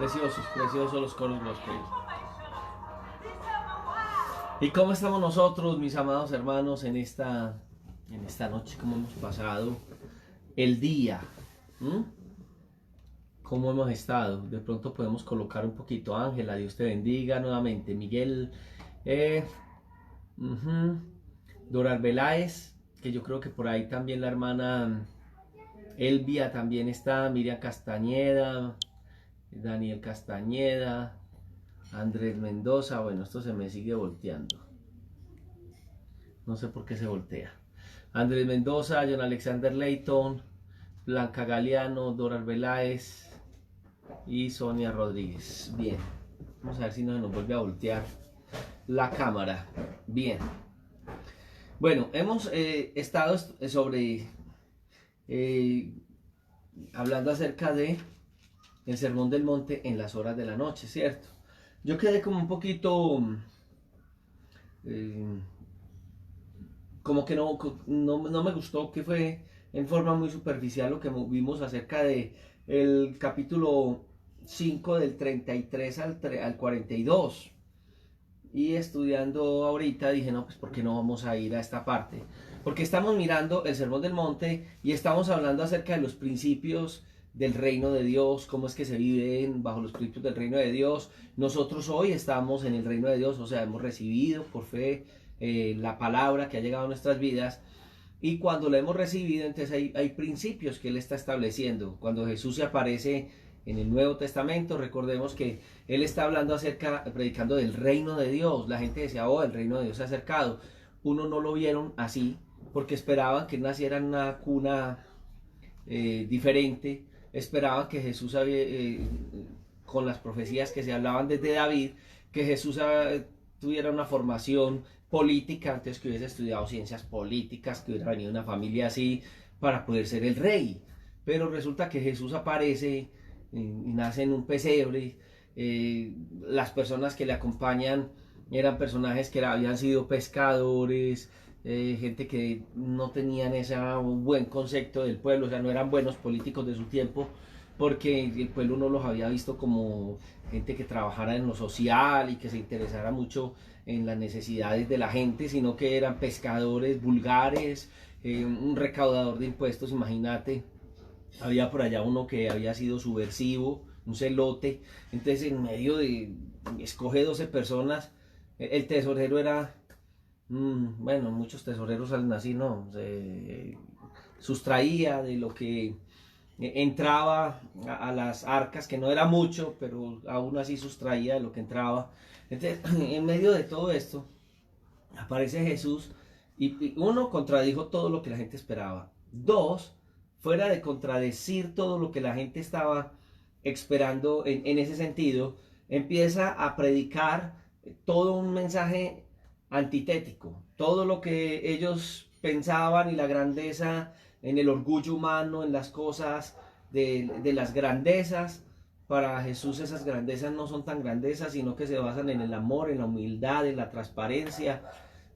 Preciosos, preciosos los coros gospel. ¿Y cómo estamos nosotros, mis amados hermanos, en esta noche? ¿Cómo hemos pasado el día? ¿Cómo hemos estado? De pronto podemos colocar un poquito. Ángela, Dios te bendiga nuevamente. Miguel, Dora Arbeláez, que yo creo que por ahí también la hermana Elvia también está. Miriam Castañeda, Daniel Castañeda, Andrés Mendoza. Bueno, esto se me sigue volteando. No sé por qué se voltea. Andrés Mendoza, John Alexander Layton, Blanca Galeano, Dora Arbeláez y Sonia Rodríguez. Bien, vamos a ver si no se nos vuelve a voltear la cámara. Bien. Bueno, hemos estado sobre hablando acerca de el Sermón del Monte en las horas de la noche, ¿cierto? Yo quedé como un poquito como que no me gustó, que fue en forma muy superficial lo que vimos acerca de el capítulo 5 del 33 al 42. Y estudiando ahorita dije, no, pues ¿por qué no vamos a ir a esta parte? Porque estamos mirando el Sermón del Monte y estamos hablando acerca de los principios del reino de Dios, cómo es que se viven bajo los principios del reino de Dios. Nosotros hoy estamos en el reino de Dios, o sea, hemos recibido por fe la palabra que ha llegado a nuestras vidas. Y cuando la hemos recibido, entonces hay principios que Él está estableciendo. Cuando Jesús se aparece en el Nuevo Testamento, recordemos que Él está hablando predicando del reino de Dios. La gente decía, oh, el reino de Dios se ha acercado. Uno no lo vieron así, porque esperaban que naciera en una cuna diferente. Esperaban que Jesús, con las profecías que se hablaban desde David, que Jesús tuviera una formación política, antes que hubiese estudiado ciencias políticas, que hubiera venido de una familia así para poder ser el rey. Pero resulta que Jesús aparece y nace en un pesebre. Las personas que le acompañan eran personajes que habían sido pescadores, gente que no tenían ese buen concepto del pueblo, o sea, no eran buenos políticos de su tiempo, porque el pueblo no los había visto como gente que trabajara en lo social y que se interesara mucho en las necesidades de la gente, sino que eran pescadores vulgares, un recaudador de impuestos, imagínate. Había por allá uno que había sido subversivo, un celote. Entonces, en medio de escoge 12 personas, el tesorero era, bueno, muchos tesoreros salen así, ¿no? Se sustraía de lo que entraba a las arcas, que no era mucho, pero aún así sustraía de lo que entraba. Entonces, en medio de todo esto, aparece Jesús y uno, contradijo todo lo que la gente esperaba. Dos, fuera de contradecir todo lo que la gente estaba esperando en ese sentido, empieza a predicar todo un mensaje antitético. Todo lo que ellos pensaban y la grandeza en el orgullo humano, en las cosas de las grandezas. Para Jesús esas grandezas no son tan grandezas, sino que se basan en el amor, en la humildad, en la transparencia.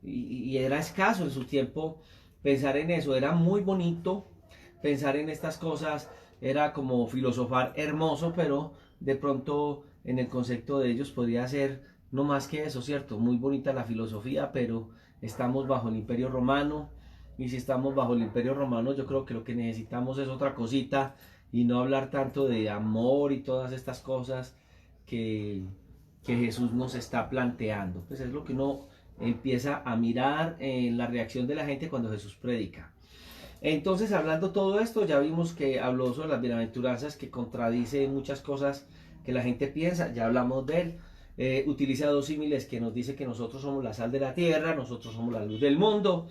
Y era escaso en su tiempo pensar en eso. Era muy bonito pensar en estas cosas, era como filosofar hermoso, pero de pronto en el concepto de ellos podría ser no más que eso, ¿cierto? Muy bonita la filosofía, pero estamos bajo el Imperio Romano, y si estamos bajo el Imperio Romano, yo creo que lo que necesitamos es otra cosita, y no hablar tanto de amor y todas estas cosas que Jesús nos está planteando. Pues es lo que uno empieza a mirar en la reacción de la gente cuando Jesús predica. Entonces, hablando todo esto, ya vimos que habló sobre las bienaventuranzas, que contradice muchas cosas que la gente piensa, ya hablamos de él. Utiliza dos símiles que nos dice que nosotros somos la sal de la tierra, nosotros somos la luz del mundo.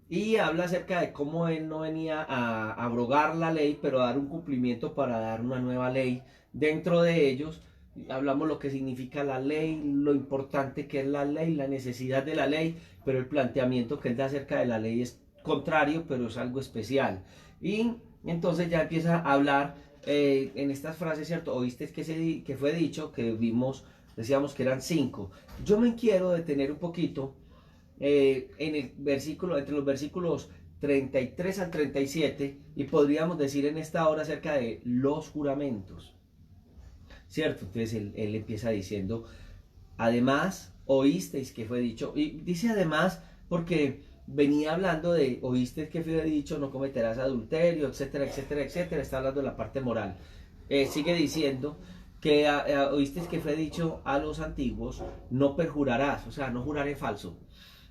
Y habla acerca de cómo él no venía a abrogar la ley, pero a dar un cumplimiento para dar una nueva ley dentro de ellos. Hablamos lo que significa la ley, lo importante que es la ley, la necesidad de la ley, pero el planteamiento que él da acerca de la ley es contrario, pero es algo especial. Y entonces ya empieza a hablar en estas frases, ¿cierto? Oíste que fue dicho, que vimos, decíamos que eran 5. Yo me quiero detener un poquito en el versículo, entre los versículos 33 al 37, y podríamos decir en esta hora acerca de los juramentos. ¿cierto? Entonces él empieza diciendo, además, oísteis que fue dicho, y dice además porque venía hablando de, oísteis que fue dicho, no cometerás adulterio, etcétera, etcétera, etcétera, está hablando de la parte moral. Sigue diciendo que oísteis que fue dicho a los antiguos, no perjurarás, o sea, no juraré falso,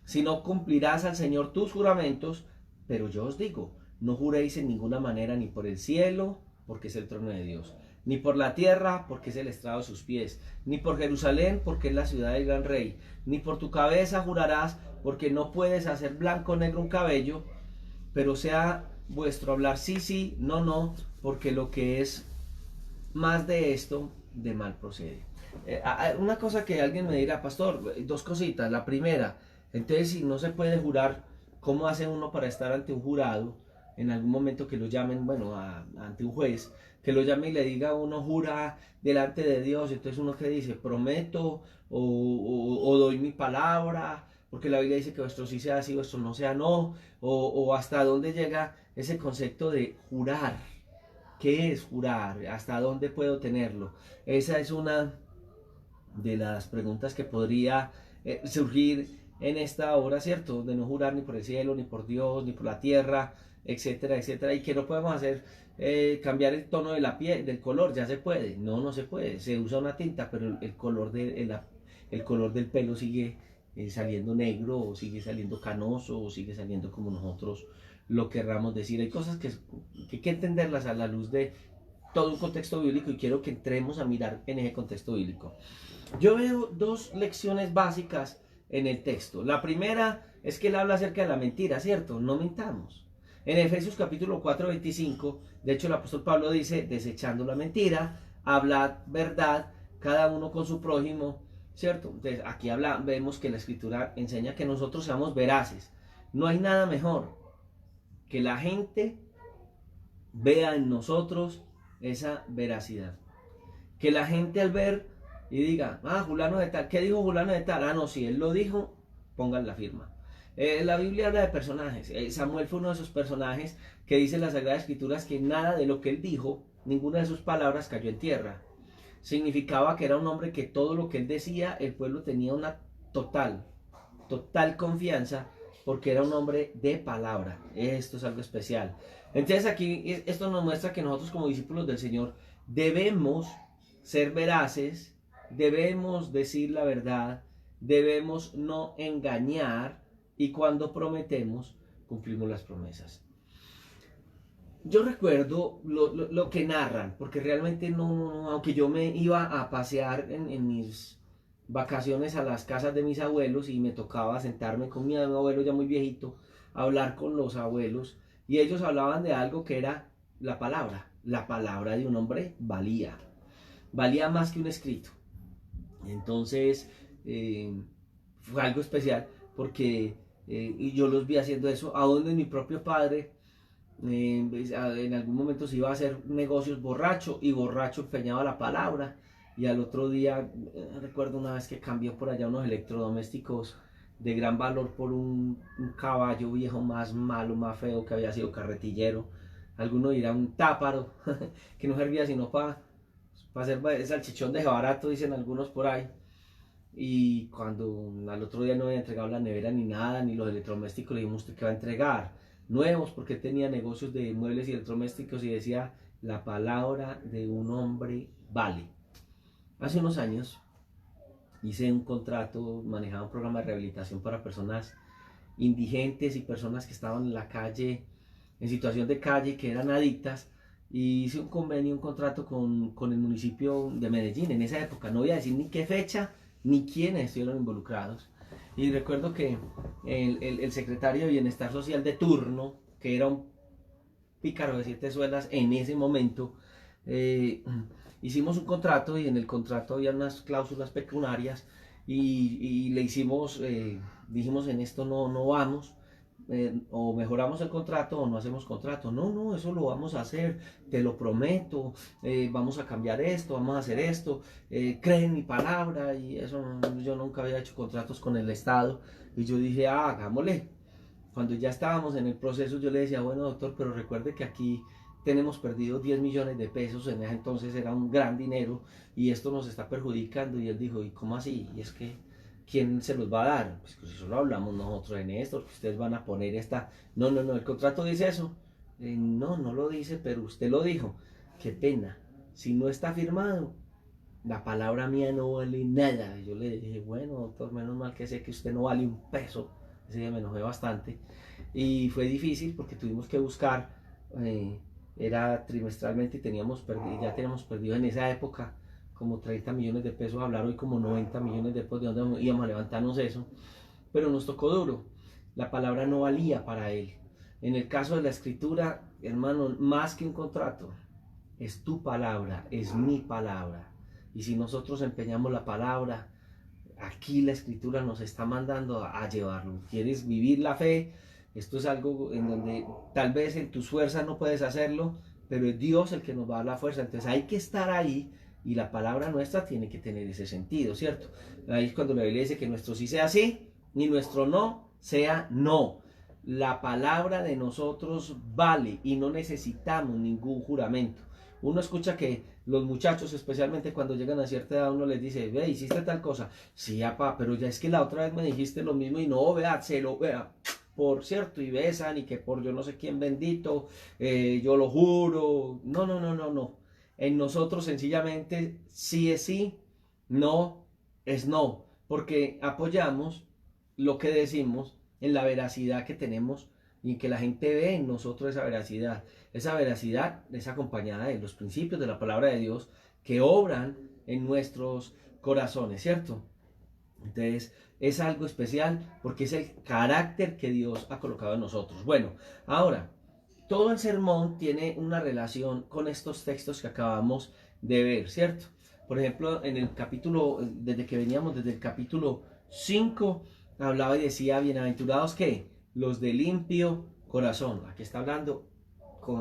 sino cumplirás al Señor tus juramentos, pero yo os digo, no juréis en ninguna manera ni por el cielo, porque es el trono de Dios, ni por la tierra, porque es el estrado de sus pies, ni por Jerusalén, porque es la ciudad del gran rey, ni por tu cabeza jurarás, porque no puedes hacer blanco o negro un cabello, pero sea vuestro hablar sí, sí, no, no, porque lo que es más de esto, de mal procede. Una cosa que alguien me dirá, pastor, dos cositas. La primera, entonces si no se puede jurar, ¿cómo hace uno para estar ante un jurado? En algún momento que lo llamen, bueno, ante un juez, que lo llame y le diga a uno, jura delante de Dios. Entonces uno que dice, prometo o doy mi palabra, porque la Biblia dice que vuestro sí sea sí, vuestro no sea no, o hasta dónde llega ese concepto de jurar. ¿Qué es jurar? ¿Hasta dónde puedo tenerlo? Esa es una de las preguntas que podría surgir en esta hora, ¿cierto? De no jurar ni por el cielo, ni por Dios, ni por la tierra, etcétera, etcétera. Y que no podemos hacer cambiar el tono de la piel, del color, ya se puede. No, no se puede. Se usa una tinta, pero el color, el color del pelo sigue saliendo negro, o sigue saliendo canoso, o sigue saliendo como nosotros lo querramos decir. Hay cosas que hay que entenderlas a la luz de todo un contexto bíblico y quiero que entremos a mirar en ese contexto bíblico. Yo veo dos lecciones básicas en el texto. La primera es que él habla acerca de la mentira, ¿cierto? No mintamos. En Efesios capítulo 4, 25, de hecho el apóstol Pablo dice, desechando la mentira, hablad verdad, cada uno con su prójimo, ¿cierto? Entonces aquí vemos que la escritura enseña que nosotros seamos veraces. No hay nada mejor que la gente vea en nosotros esa veracidad. Que la gente al ver y diga, fulano de tal, ¿qué dijo fulano de tal? No, si él lo dijo, pongan la firma. La Biblia habla de personajes. Samuel fue uno de esos personajes que dice en las Sagradas Escrituras que nada de lo que él dijo, ninguna de sus palabras cayó en tierra. Significaba que era un hombre que todo lo que él decía, el pueblo tenía una total confianza, porque era un hombre de palabra. Esto es algo especial. Entonces aquí esto nos muestra que nosotros como discípulos del Señor debemos ser veraces, debemos decir la verdad, debemos no engañar y cuando prometemos cumplimos las promesas. Yo recuerdo lo que narran, porque realmente no, aunque yo me iba a pasear en mis vacaciones a las casas de mis abuelos y me tocaba sentarme con mi abuelo ya muy viejito, a hablar con los abuelos y ellos hablaban de algo que era la palabra de un hombre valía más que un escrito. Entonces fue algo especial porque yo los vi haciendo eso, aún de mi propio padre. En algún momento se iba a hacer negocios borracho y borracho empeñaba la palabra y al otro día recuerdo una vez que cambió por allá unos electrodomésticos de gran valor por un caballo viejo más malo, más feo, que había sido carretillero. Alguno dirá un táparo que no servía sino para hacer salchichón de barato, dicen algunos por ahí. Y cuando al otro día no había entregado la nevera ni nada, ni los electrodomésticos, le dijimos, ¿usted qué va a entregar? Nuevos, porque tenía negocios de muebles y electrodomésticos y decía, la palabra de un hombre vale. Hace unos años hice un contrato, manejaba un programa de rehabilitación para personas indigentes y personas que estaban en la calle, en situación de calle, que eran adictas, y hice un convenio, un contrato con el municipio de Medellín en esa época. No voy a decir ni qué fecha ni quiénes estuvieron involucrados. Y recuerdo que el secretario de Bienestar Social de turno, que era un pícaro de 7 suelas en ese momento, hicimos un contrato y en el contrato había unas cláusulas pecuniarias y le hicimos, dijimos en esto no vamos, o mejoramos el contrato o no hacemos contrato. No, eso lo vamos a hacer, te lo prometo, vamos a cambiar esto, vamos a hacer esto, cree en mi palabra. Y eso, yo nunca había hecho contratos con el Estado y yo dije, hagámosle. Cuando ya estábamos en el proceso yo le decía, bueno doctor, pero recuerde que aquí tenemos perdido 10 millones de pesos, en ese entonces era un gran dinero, y esto nos está perjudicando. Y él dijo, ¿y cómo así? Y es que, ¿quién se los va a dar? Pues eso lo hablamos nosotros en esto, que ustedes van a poner esta... No, no, no, el contrato dice eso. No, no lo dice, pero usted lo dijo. Qué pena, si no está firmado, la palabra mía no vale nada. Yo le dije, bueno, doctor, menos mal que sé que usted no vale un peso. Ese día me enojé bastante. Y fue difícil porque tuvimos que buscar, era trimestralmente y ya teníamos perdido en esa época como 30 millones de pesos. Hablar hoy como 90 millones de pesos, de dónde íbamos a levantarnos eso. Pero nos tocó duro. La palabra no valía para él. En el caso de la escritura, hermano, más que un contrato, es tu palabra, es mi palabra. Y si nosotros empeñamos la palabra, aquí la escritura nos está mandando a llevarlo. ¿Quieres vivir la fe? Esto es algo en donde tal vez en tus fuerzas no puedes hacerlo, pero es Dios el que nos va a dar la fuerza. Entonces hay que estar ahí, y la palabra nuestra tiene que tener ese sentido, ¿cierto? Ahí es cuando la Biblia dice que nuestro sí sea sí y nuestro no sea no. La palabra de nosotros vale y no necesitamos ningún juramento. Uno escucha que los muchachos, especialmente cuando llegan a cierta edad, uno les dice, ve, hiciste tal cosa. Sí, papá, pero ya es que la otra vez me dijiste lo mismo y no, vea, vea, por cierto, y besan, y que por yo no sé quién bendito, yo lo juro. No, no, no, no, no. En nosotros sencillamente sí es sí, no es no, porque apoyamos lo que decimos en la veracidad que tenemos, y que la gente ve en nosotros esa veracidad. Esa veracidad es acompañada de los principios de la palabra de Dios que obran en nuestros corazones, ¿cierto? Entonces es algo especial porque es el carácter que Dios ha colocado en nosotros. Bueno, ahora, todo el sermón tiene una relación con estos textos que acabamos de ver, ¿cierto? Por ejemplo, en el capítulo, desde que veníamos desde el capítulo 5, hablaba y decía, bienaventurados que los de limpio corazón. Aquí está hablando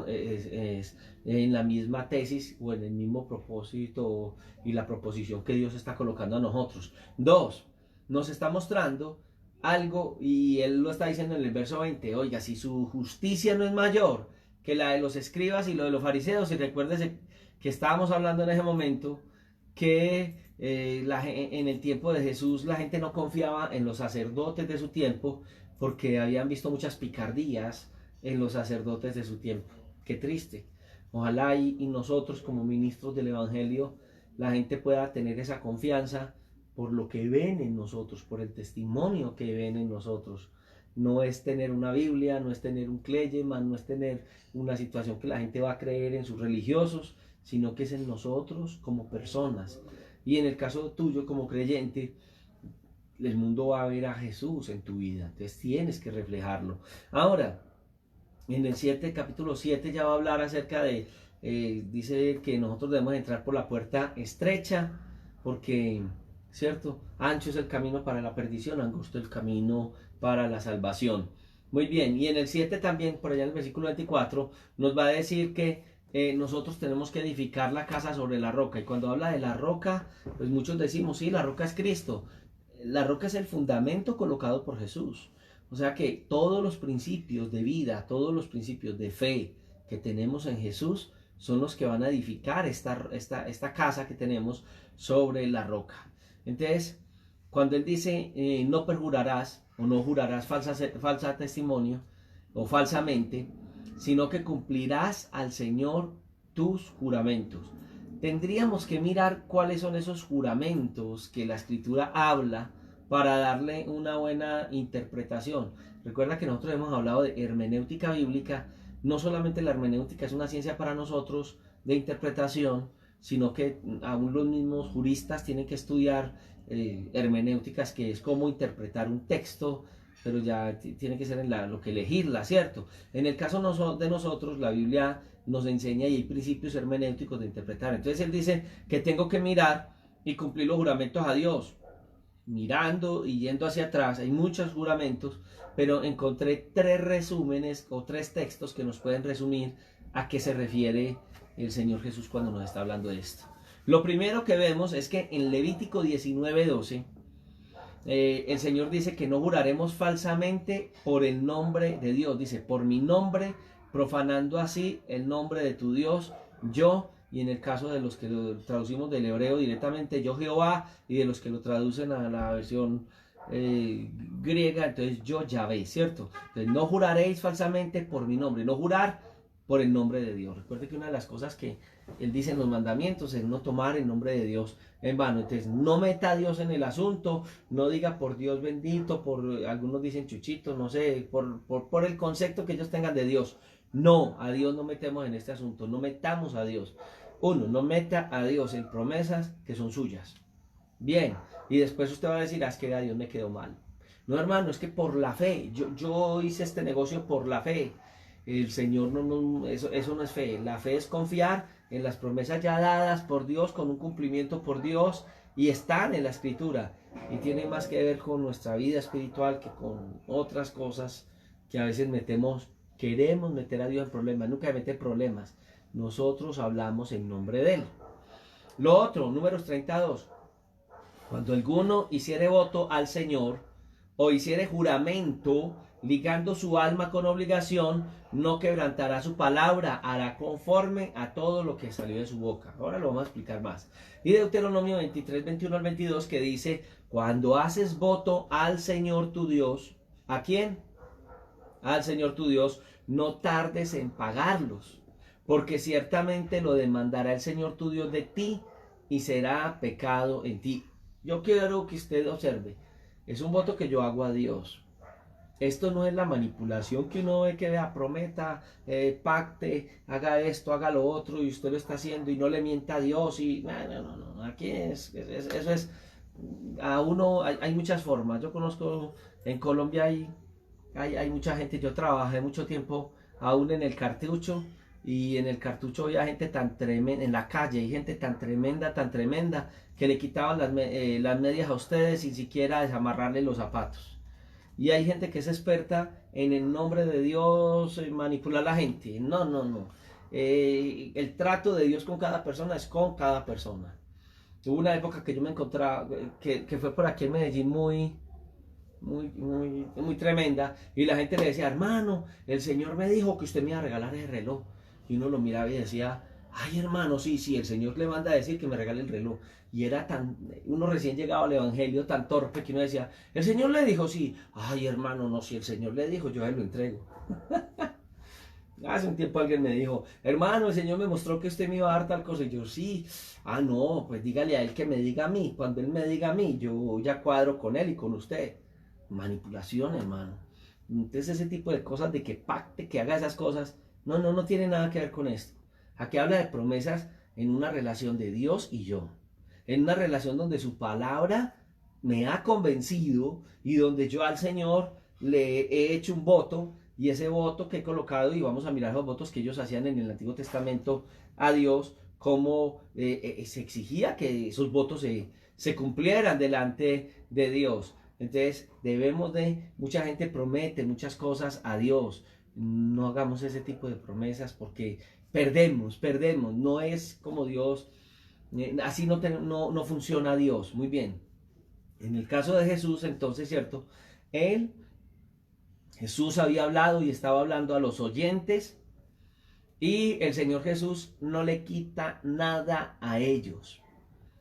es en la misma tesis o en el mismo propósito y la proposición que Dios está colocando a nosotros. Dos, nos está mostrando algo, y él lo está diciendo en el verso 20, oiga, si su justicia no es mayor que la de los escribas y lo de los fariseos, y recuérdese que estábamos hablando en ese momento que en el tiempo de Jesús la gente no confiaba en los sacerdotes de su tiempo porque habían visto muchas picardías en los sacerdotes de su tiempo. Qué triste. Ojalá y nosotros como ministros del Evangelio la gente pueda tener esa confianza por lo que ven en nosotros, por el testimonio que ven en nosotros. No es tener una Biblia, no es tener un cleyeman, no es tener una situación que la gente va a creer en sus religiosos, sino que es en nosotros como personas. Y en el caso tuyo como creyente, el mundo va a ver a Jesús en tu vida, entonces tienes que reflejarlo. Ahora, en el capítulo 7 ya va a hablar acerca de, dice que nosotros debemos entrar por la puerta estrecha, porque, ¿cierto? Ancho es el camino para la perdición, angosto el camino para la salvación. Muy bien, y en el 7 también, por allá en el versículo 24, nos va a decir que nosotros tenemos que edificar la casa sobre la roca. Y cuando habla de la roca, pues muchos decimos, sí, la roca es Cristo. La roca es el fundamento colocado por Jesús. O sea que todos los principios de vida, todos los principios de fe que tenemos en Jesús son los que van a edificar esta casa que tenemos sobre la roca. Entonces, cuando él dice no perjurarás o no jurarás falsa testimonio o falsamente, sino que cumplirás al Señor tus juramentos. Tendríamos que mirar cuáles son esos juramentos que la Escritura habla para darle una buena interpretación. Recuerda que nosotros hemos hablado de hermenéutica bíblica. No solamente la hermenéutica es una ciencia para nosotros de interpretación, sino que aún los mismos juristas tienen que estudiar hermenéuticas, que es cómo interpretar un texto, pero ya tiene que ser en lo que elegirla, ¿cierto? En el caso de nosotros, la Biblia nos enseña y hay principios hermenéuticos de interpretar. Entonces él dice que tengo que mirar y cumplir los juramentos a Dios. Mirando y yendo hacia atrás, hay muchos juramentos, pero encontré 3 resúmenes o 3 textos que nos pueden resumir a qué se refiere el Señor Jesús cuando nos está hablando de esto. Lo primero que vemos es que en Levítico 19:12 el Señor dice que no juraremos falsamente por el nombre de Dios. Dice, por mi nombre profanando así el nombre de tu Dios, yo, y en el caso de los que lo traducimos del hebreo directamente, yo Jehová, y de los que lo traducen a la versión griega, entonces yo Yahvé, ¿cierto? Entonces no juraréis falsamente por mi nombre, no jurar por el nombre de Dios. Recuerde que una de las cosas que él dice en los mandamientos es no tomar el nombre de Dios en vano. Entonces no meta a Dios en el asunto, no diga por Dios bendito, por algunos dicen chuchito, no sé, por el concepto que ellos tengan de Dios. No, a Dios no metemos en este asunto, no metamos a Dios. Uno, no meta a Dios en promesas que son suyas. Bien, y después usted va a decir, es que a Dios me quedó mal. No, hermano, es que por la fe, yo hice este negocio por la fe. El Señor eso no es fe. La fe es confiar en las promesas ya dadas por Dios, con un cumplimiento por Dios, y están en la Escritura. Y tiene más que ver con nuestra vida espiritual que con otras cosas que a veces queremos meter a Dios en problemas. Nunca mete problemas. Nosotros hablamos en nombre de Él. Lo otro, números 32. Cuando alguno hiciere voto al Señor o hiciere juramento ligando su alma con obligación, no quebrantará su palabra, hará conforme a todo lo que salió de su boca. Ahora lo vamos a explicar más. Y Deuteronomio 23, 21 al 22 que dice, cuando haces voto al Señor tu Dios, ¿a quién? Al Señor tu Dios, no tardes en pagarlos, porque ciertamente lo demandará el Señor tu Dios de ti y será pecado en ti. Yo quiero que usted observe, es un voto que yo hago a Dios. Esto no es la manipulación que uno ve que vea, prometa, pacte, haga esto, haga lo otro y usted lo está haciendo y no le mienta a Dios y no. Aquí eso es, a uno hay muchas formas. Yo conozco, en Colombia hay mucha gente, yo trabajé mucho tiempo aún en el cartucho y en el cartucho había gente tan tremenda, en la calle hay gente tan tremenda, que le quitaban las medias a ustedes sin siquiera desamarrarle los zapatos. Y hay gente que es experta en el nombre de Dios manipular a la gente. No. El trato de Dios con cada persona es con cada persona. Hubo una época que yo me encontraba, que fue por aquí en Medellín muy tremenda, y la gente le decía, hermano, el Señor me dijo que usted me iba a regalar el reloj. Y uno lo miraba y decía, ay hermano, sí, el Señor le manda a decir que me regale el reloj. Y era uno recién llegado al evangelio tan torpe que uno decía, el Señor le dijo, sí, ay hermano, no, si el Señor le dijo, yo se lo entrego. Hace un tiempo alguien me dijo, hermano, el Señor me mostró que usted me iba a dar tal cosa. Y yo, sí, no, pues dígale a él que me diga a mí. Cuando él me diga a mí, yo ya cuadro con él y con usted. Manipulación, hermano. Entonces ese tipo de cosas, de que pacte, que haga esas cosas, no tiene nada que ver con esto. Aquí habla de promesas en una relación de Dios y yo. En una relación donde su palabra me ha convencido y donde yo al Señor le he hecho un voto, y ese voto que he colocado, y vamos a mirar los votos que ellos hacían en el Antiguo Testamento a Dios, cómo se exigía que esos votos se cumplieran delante de Dios. Entonces mucha gente promete muchas cosas a Dios. No hagamos ese tipo de promesas porque perdemos, no es como Dios, así no funciona Dios. Muy bien, en el caso de Jesús, entonces, ¿cierto? Jesús había hablado y estaba hablando a los oyentes, y el Señor Jesús no le quita nada a ellos.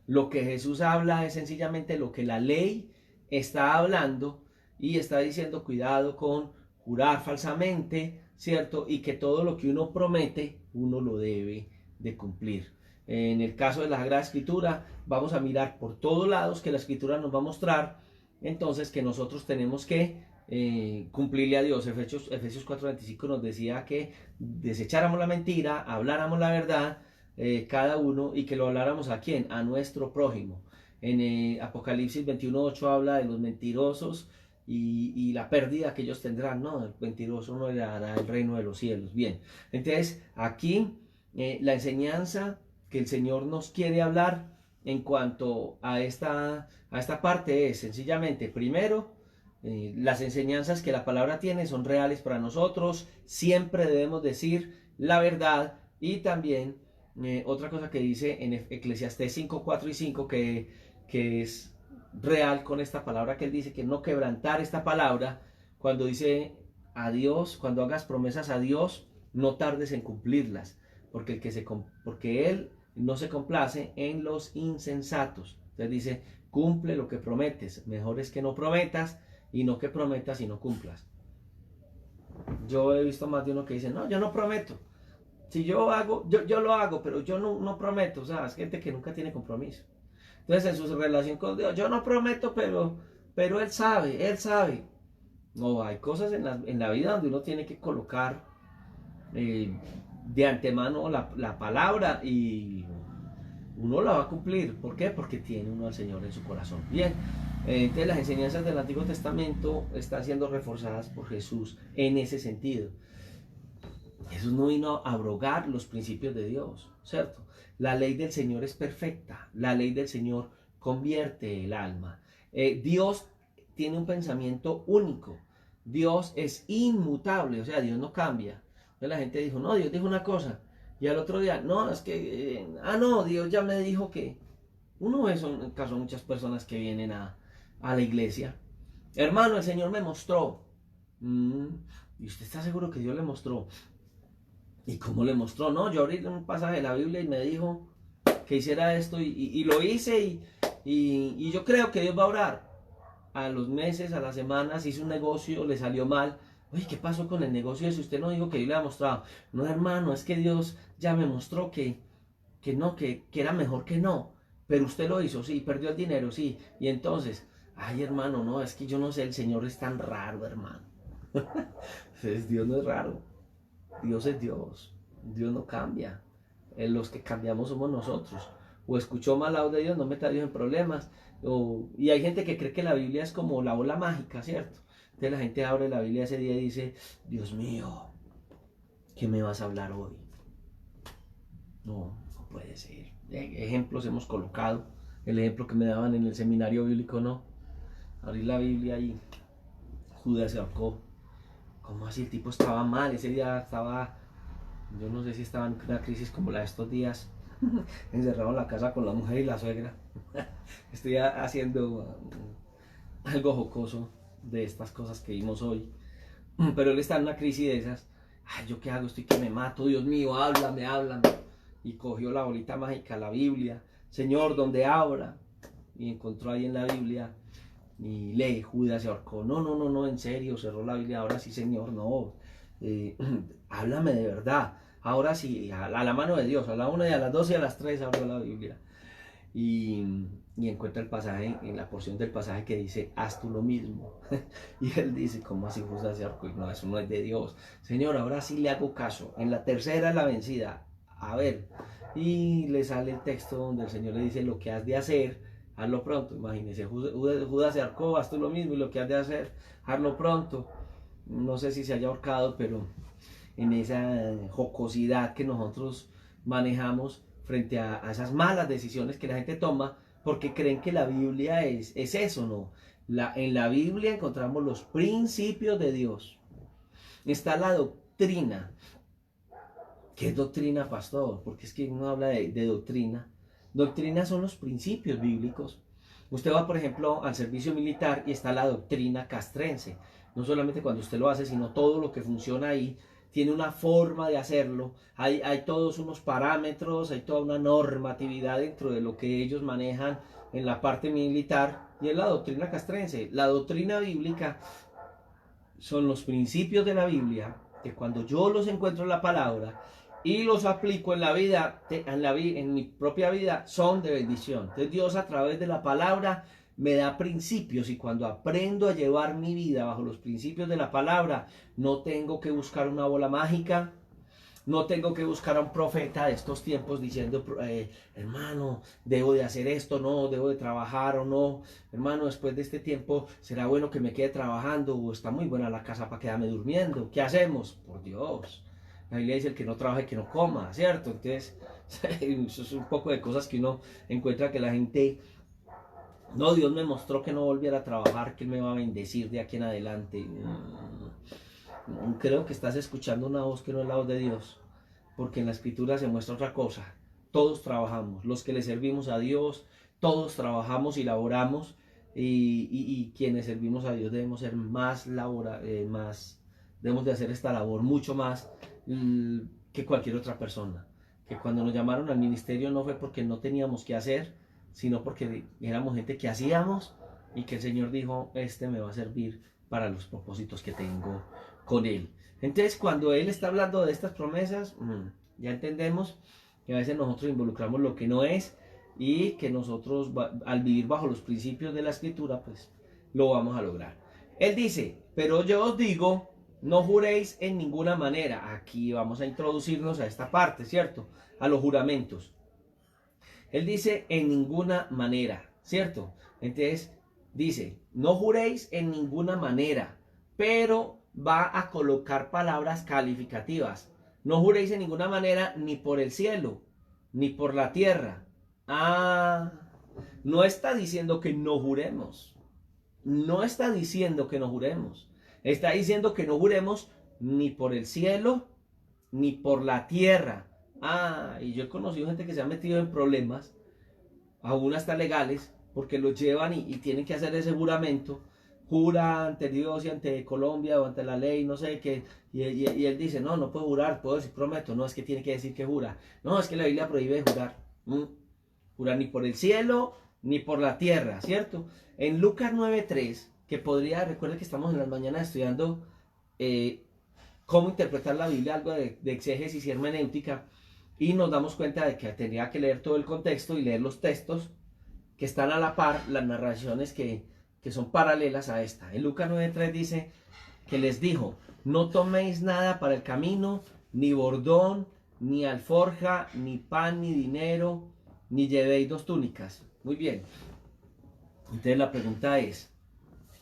Lo que Jesús habla es sencillamente lo que la ley está hablando, y está diciendo cuidado con jurar falsamente, ¿cierto? Y que todo lo que uno promete, uno lo debe de cumplir. En el caso de la Sagrada Escritura, vamos a mirar por todos lados que la Escritura nos va a mostrar, entonces, que nosotros tenemos que cumplirle a Dios. Efesios 4:25 nos decía que desecháramos la mentira, habláramos la verdad, cada uno, y que lo habláramos ¿a quién? A nuestro prójimo. En Apocalipsis 21:8 habla de los mentirosos y la pérdida que ellos tendrán, ¿no? El mentiroso no heredará el reino de los cielos. Bien, entonces aquí la enseñanza que el Señor nos quiere hablar en cuanto a esta parte es sencillamente, primero, las enseñanzas que la palabra tiene son reales para nosotros, siempre debemos decir la verdad, y también otra cosa que dice en Eclesiastés 5, 4 y 5 que es real con esta palabra que él dice, que no quebrantar esta palabra, cuando dice a Dios, cuando hagas promesas a Dios, no tardes en cumplirlas, porque Él no se complace en los insensatos. Entonces dice, cumple lo que prometes. Mejor es que no prometas y no que prometas y no cumplas. Yo he visto más de uno que dice, no, yo no prometo. Si yo hago, yo lo hago, pero yo no prometo. O sea, es gente que nunca tiene compromiso. Entonces, en su relación con Dios, yo no prometo, pero Él sabe, Él sabe. No, hay cosas en la vida donde uno tiene que colocar de antemano la palabra y uno la va a cumplir. ¿Por qué? Porque tiene uno al Señor en su corazón. Bien, entonces las enseñanzas del Antiguo Testamento están siendo reforzadas por Jesús en ese sentido. Jesús no vino a abrogar los principios de Dios, ¿cierto? La ley del Señor es perfecta, la ley del Señor convierte el alma. Dios tiene un pensamiento único, Dios es inmutable, o sea, Dios no cambia. Entonces la gente dijo, no, Dios dijo una cosa, y al otro día, no, es que, no, Dios ya me dijo que... Uno ve en el caso muchas personas que vienen a la iglesia. Hermano, el Señor me mostró. ¿Y usted está seguro que Dios le mostró? ¿Y cómo le mostró? No, yo abrí un pasaje de la Biblia y me dijo que hiciera esto y lo hice y yo creo que Dios va a orar. A los meses, a las semanas, hizo un negocio, le salió mal. Oye, ¿qué pasó con el negocio si usted no dijo que Dios le ha mostrado? No, hermano, es que Dios ya me mostró que no, que era mejor que no. Pero usted lo hizo, sí, perdió el dinero, sí. Y entonces, ay, hermano, no, es que yo no sé, el Señor es tan raro, hermano. Dios no es raro. Dios es Dios. Dios no cambia. Los que cambiamos somos nosotros. O escuchó mal la voz de Dios, no meta a Dios en problemas. Y hay gente que cree que la Biblia es como la bola mágica, ¿cierto? Entonces la gente abre la Biblia ese día y dice, Dios mío, ¿qué me vas a hablar hoy? No, no puede ser. Ejemplos hemos colocado. El ejemplo que me daban en el seminario bíblico, no. Abrí la Biblia y Judas se ahorcó. ¿Cómo así? El tipo estaba mal. Ese día estaba, yo no sé si estaba en una crisis como la de estos días. Encerrado en la casa con la mujer y la suegra. Estoy haciendo algo jocoso de estas cosas que vimos hoy. Pero él está en una crisis de esas. Ay, ¿yo qué hago? Estoy que me mato. Dios mío, háblame, háblame. Y cogió la bolita mágica, la Biblia. Señor, ¿dónde abra? Y encontró ahí en la Biblia. Y lee, Judas se ahorcó. No, en serio, cerró la Biblia. Ahora sí, Señor, no. Háblame de verdad. Ahora sí, a la mano de Dios. A la 1 y a las 2 y a las 3 abrió la Biblia. Y encuentra el pasaje, en la porción del pasaje que dice, haz tú lo mismo. Y él dice, ¿cómo así Judas se ahorcó? No, eso no es de Dios. Señor, ahora sí le hago caso. En la tercera es la vencida. A ver. Y le sale el texto donde el Señor le dice, lo que has de hacer, hazlo pronto. Imagínese, Judas se ahorcó, haz tú lo mismo, y lo que has de hacer, hazlo pronto. No sé si se haya ahorcado, pero en esa jocosidad que nosotros manejamos frente a esas malas decisiones que la gente toma, porque creen que la Biblia es eso, ¿no? En la Biblia encontramos los principios de Dios. Está la doctrina. ¿Qué es doctrina, pastor? Porque es que uno habla de doctrina. Doctrina son los principios bíblicos. Usted va, por ejemplo, al servicio militar y está la doctrina castrense. No solamente cuando usted lo hace, sino todo lo que funciona ahí tiene una forma de hacerlo. Hay todos unos parámetros, hay toda una normatividad dentro de lo que ellos manejan en la parte militar. Y es la doctrina castrense. La doctrina bíblica son los principios de la Biblia, que cuando yo los encuentro en la palabra y los aplico en la vida, en mi propia vida, son de bendición. Entonces Dios a través de la palabra me da principios y cuando aprendo a llevar mi vida bajo los principios de la palabra, no tengo que buscar una bola mágica, no tengo que buscar a un profeta de estos tiempos diciendo, hermano, debo de hacer esto, no, debo de trabajar o no, hermano, después de este tiempo, ¿será bueno que me quede trabajando o está muy buena la casa para quedarme durmiendo? ¿Qué hacemos? Por Dios. La Biblia dice el que no trabaje, que no coma, ¿cierto? Entonces, eso es un poco de cosas que uno encuentra que la gente, no, Dios me mostró que no volviera a trabajar, que Él me va a bendecir de aquí en adelante. Creo que estás escuchando una voz que no es la voz de Dios, porque en la escritura se muestra otra cosa. Todos trabajamos, los que le servimos a Dios, todos trabajamos y laboramos, y quienes servimos a Dios debemos ser debemos de hacer esta labor mucho más que cualquier otra persona. Que cuando nos llamaron al ministerio no fue porque no teníamos que hacer, sino porque éramos gente que hacíamos y que el Señor dijo, este me va a servir para los propósitos que tengo con Él. Entonces, cuando Él está hablando de estas promesas, ya entendemos que a veces nosotros involucramos lo que no es y que nosotros, al vivir bajo los principios de la Escritura, pues lo vamos a lograr. Él dice, pero yo os digo, no juréis en ninguna manera. Aquí vamos a introducirnos a esta parte, ¿cierto? A los juramentos. Él dice en ninguna manera, ¿cierto? Entonces dice, no juréis en ninguna manera, pero va a colocar palabras calificativas. No juréis en ninguna manera ni por el cielo, ni por la tierra. Ah, no está diciendo que no juremos. No está diciendo que no juremos. Está diciendo que no juremos ni por el cielo, ni por la tierra. Ah, y yo he conocido gente que se ha metido en problemas, aún hasta legales, porque los llevan y tienen que hacer ese juramento. Jura ante Dios y ante Colombia o ante la ley, no sé qué. Y él dice, no, no puedo jurar, puedo decir prometo. No, es que tiene que decir que jura. No, es que la Biblia prohíbe jurar. Jurar ni por el cielo, ni por la tierra, ¿cierto? En Lucas 9:3, que recuerden que estamos en las mañanas estudiando cómo interpretar la Biblia, algo de exégesis y hermenéutica, y nos damos cuenta de que tenía que leer todo el contexto y leer los textos que están a la par, las narraciones que son paralelas a esta. En Lucas 9:3 dice que les dijo, no toméis nada para el camino, ni bordón, ni alforja, ni pan, ni dinero, ni llevéis 2 túnicas. Muy bien. Entonces la pregunta es,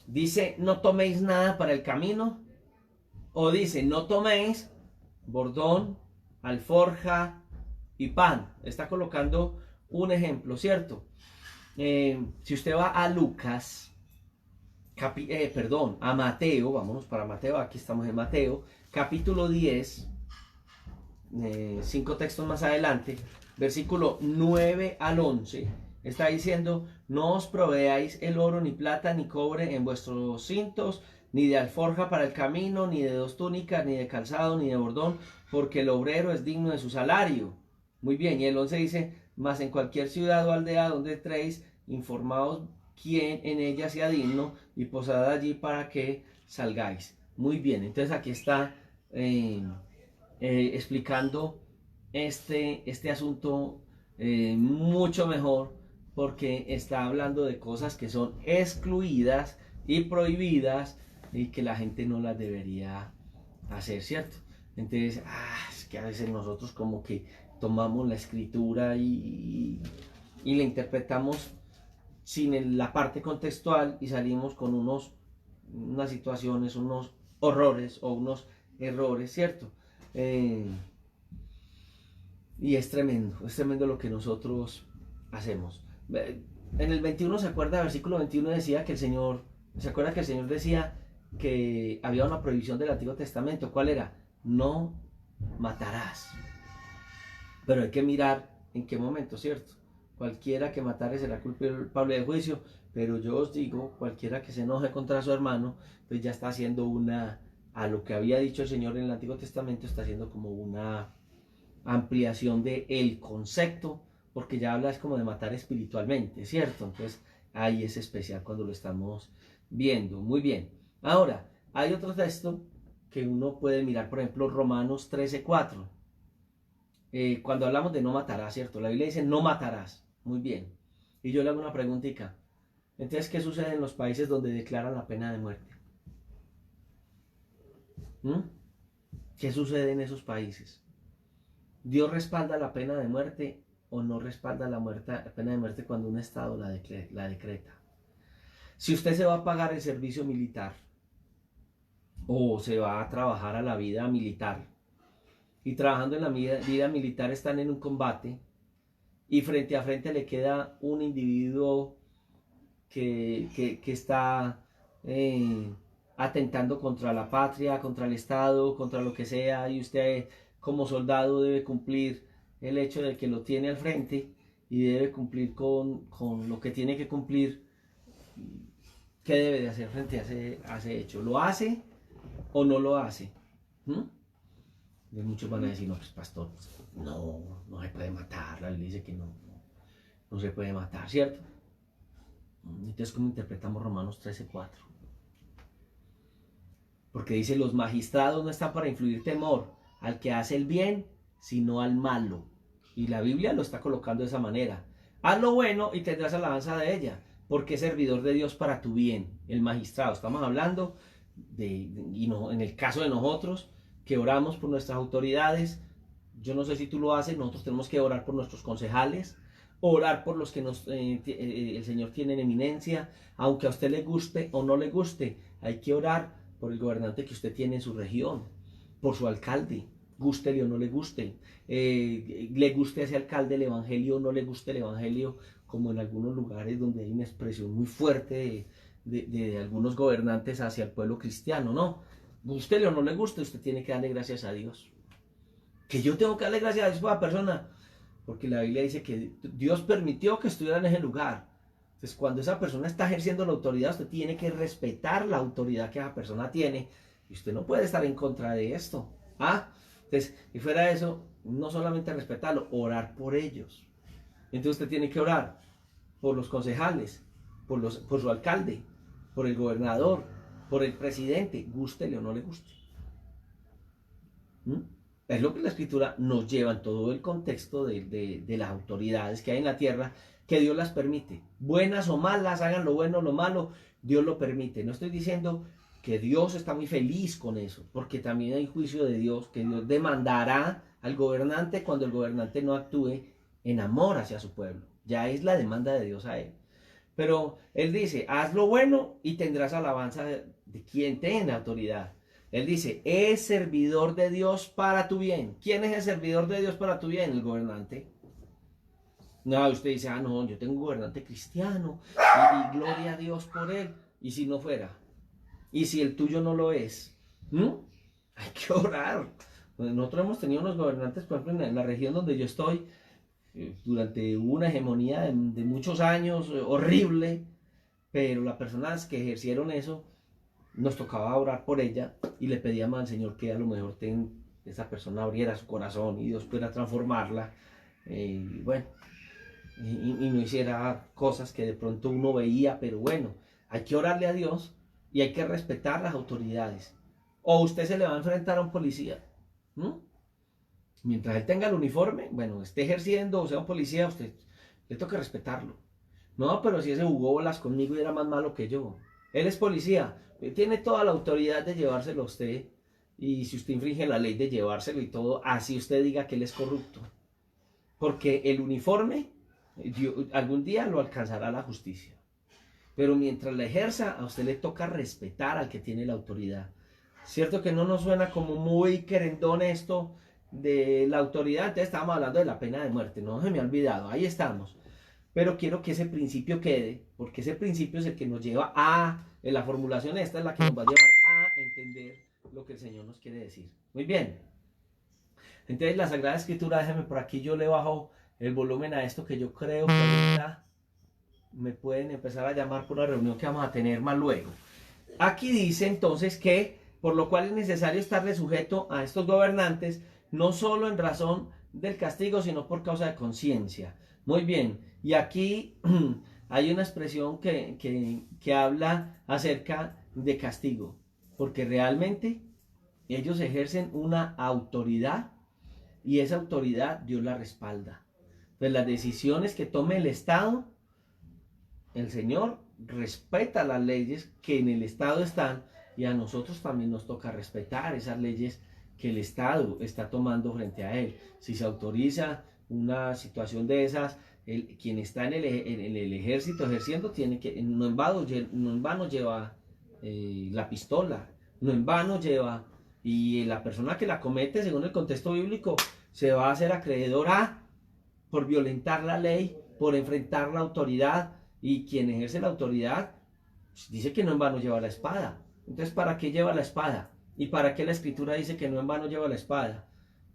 ¿dice no toméis nada para el camino? ¿O dice no toméis bordón, alforja y pan? Está colocando un ejemplo, ¿cierto? Si usted va a Lucas, a Mateo, vámonos para Mateo, aquí estamos en Mateo, capítulo 10, 5 textos más adelante, versículo 9 al 11, está diciendo, no os proveáis el oro, ni plata, ni cobre en vuestros cintos, ni de alforja para el camino, ni de 2 túnicas, ni de calzado, ni de bordón, porque el obrero es digno de su salario. Muy bien, y el 11 dice, mas en cualquier ciudad o aldea donde entréis, informaos quién en ella sea digno y posad allí para que salgáis. Muy bien, entonces aquí está explicando este asunto mucho mejor, porque está hablando de cosas que son excluidas y prohibidas y que la gente no las debería hacer, ¿cierto? Entonces, es que a veces nosotros como que tomamos la escritura y la interpretamos sin la parte contextual y salimos con unas situaciones, unos horrores o unos errores, ¿cierto? Y es tremendo lo que nosotros hacemos. En el 21, ¿se acuerda? El versículo 21 decía que el Señor, ¿se acuerda que el Señor decía que había una prohibición del Antiguo Testamento? ¿Cuál era? No matarás. Pero hay que mirar en qué momento, ¿cierto? Cualquiera que matare será culpable de juicio, pero yo os digo, cualquiera que se enoje contra su hermano, pues ya está haciendo a lo que había dicho el Señor en el Antiguo Testamento, está haciendo como una ampliación del concepto, porque ya habla es como de matar espiritualmente, ¿cierto? Entonces ahí es especial cuando lo estamos viendo. Muy bien. Ahora, hay otro texto que uno puede mirar, por ejemplo, Romanos 13:4. Cuando hablamos de no matarás, ¿cierto? La Biblia dice no matarás. Muy bien. Y yo le hago una preguntita. Entonces, ¿qué sucede en los países donde declaran la pena de muerte? ¿Qué sucede en esos países? ¿Dios respalda la pena de muerte o no respalda la pena de muerte cuando un Estado la decreta? Si usted se va a pagar el servicio militar o se va a trabajar a la vida militar y trabajando en la vida militar están en un combate y frente a frente le queda un individuo que está atentando contra la patria, contra el Estado, contra lo que sea, y usted como soldado debe cumplir el hecho de que lo tiene al frente y debe cumplir con lo que tiene que cumplir. ¿Qué debe de hacer frente a ese hecho? ¿Lo hace o no lo hace? Y muchos van a decir, no, pues pastor, no se puede matar, la Biblia dice que no se puede matar, ¿cierto? Entonces, ¿cómo interpretamos Romanos 13:4? Porque dice, los magistrados no están para influir temor al que hace el bien, sino al malo. Y la Biblia lo está colocando de esa manera. Haz lo bueno y tendrás alabanza de ella, porque es servidor de Dios para tu bien. El magistrado, estamos hablando en el caso de nosotros, que oramos por nuestras autoridades. Yo no sé si tú lo haces, nosotros tenemos que orar por nuestros concejales, orar por los que el Señor tiene en eminencia, aunque a usted le guste o no le guste, hay que orar por el gobernante que usted tiene en su región, por su alcalde, gústele o no le guste, le guste a ese alcalde el evangelio o no le guste el evangelio, como en algunos lugares donde hay una expresión muy fuerte de algunos gobernantes hacia el pueblo cristiano, no, gústele o no le guste, usted tiene que darle gracias a Dios. Que yo tengo que darle gracias a Dios por la persona, porque la Biblia dice que Dios permitió que estuviera en ese lugar. Entonces, cuando esa persona está ejerciendo la autoridad, usted tiene que respetar la autoridad que esa persona tiene. Y usted no puede estar en contra de esto. Entonces, y fuera de eso, no solamente respetarlo, orar por ellos. Entonces usted tiene que orar por los concejales, por su alcalde, por el gobernador, por el presidente, gústele o no le guste. Es lo que la Escritura nos lleva en todo el contexto de las autoridades que hay en la tierra, que Dios las permite. Buenas o malas, hagan lo bueno o lo malo, Dios lo permite. No estoy diciendo que Dios está muy feliz con eso, porque también hay juicio de Dios, que Dios demandará al gobernante cuando el gobernante no actúe en amor hacia su pueblo. Ya es la demanda de Dios a él. Pero Él dice, haz lo bueno y tendrás alabanza de quien tenga autoridad. Él dice, es servidor de Dios para tu bien. ¿Quién es el servidor de Dios para tu bien? El gobernante. No, usted dice, no, yo tengo un gobernante cristiano y gloria a Dios por él. ¿Y si no fuera? ¿Y si el tuyo no lo es? Hay que orar. Nosotros hemos tenido unos gobernantes, por ejemplo, en la región donde yo estoy, durante una hegemonía de muchos años, horrible, pero las personas que ejercieron eso, nos tocaba orar por ella y le pedíamos al Señor que a lo mejor esa persona abriera su corazón y Dios pudiera transformarla, y no hiciera cosas que de pronto uno veía, pero bueno, hay que orarle a Dios y hay que respetar las autoridades. O usted se le va a enfrentar a un policía, ¿no? Mientras él tenga el uniforme, bueno, esté ejerciendo o sea un policía, usted le toca respetarlo. No, pero si ese jugó bolas conmigo y era más malo que yo. Él es policía, tiene toda la autoridad de llevárselo a usted, y si usted infringe la ley de llevárselo y todo, así usted diga que él es corrupto. Porque el uniforme algún día lo alcanzará la justicia. Pero mientras la ejerza, a usted le toca respetar al que tiene la autoridad. Cierto que no nos suena como muy querendón esto de la autoridad, entonces estábamos hablando de la pena de muerte, no se me ha olvidado, ahí estamos. Pero quiero que ese principio quede, porque ese principio es el que nos lleva en la formulación esta es la que nos va a llevar a entender lo que el Señor nos quiere decir. Muy bien. Entonces la Sagrada Escritura, déjeme por aquí, yo le bajo el volumen a esto que yo creo que ahorita me pueden empezar a llamar por una reunión que vamos a tener más luego. Aquí dice entonces que, por lo cual es necesario estarle sujeto a estos gobernantes, no solo en razón del castigo, sino por causa de conciencia. Muy bien, y aquí hay una expresión que habla acerca de castigo, porque realmente ellos ejercen una autoridad y esa autoridad Dios la respalda. Pues las decisiones que tome el Estado, el Señor respeta las leyes que en el Estado están, y a nosotros también nos toca respetar esas leyes que el Estado está tomando frente a él. Si se autoriza una situación de esas, quien está en el ejército ejerciendo tiene que, no en vano lleva la pistola, no en vano lleva, y la persona que la comete, según el contexto bíblico, se va a hacer acreedor por violentar la ley, por enfrentar la autoridad, y quien ejerce la autoridad dice que no en vano lleva la espada. Entonces, ¿para qué lleva la espada? ¿Y para qué la Escritura dice que no en vano lleva la espada?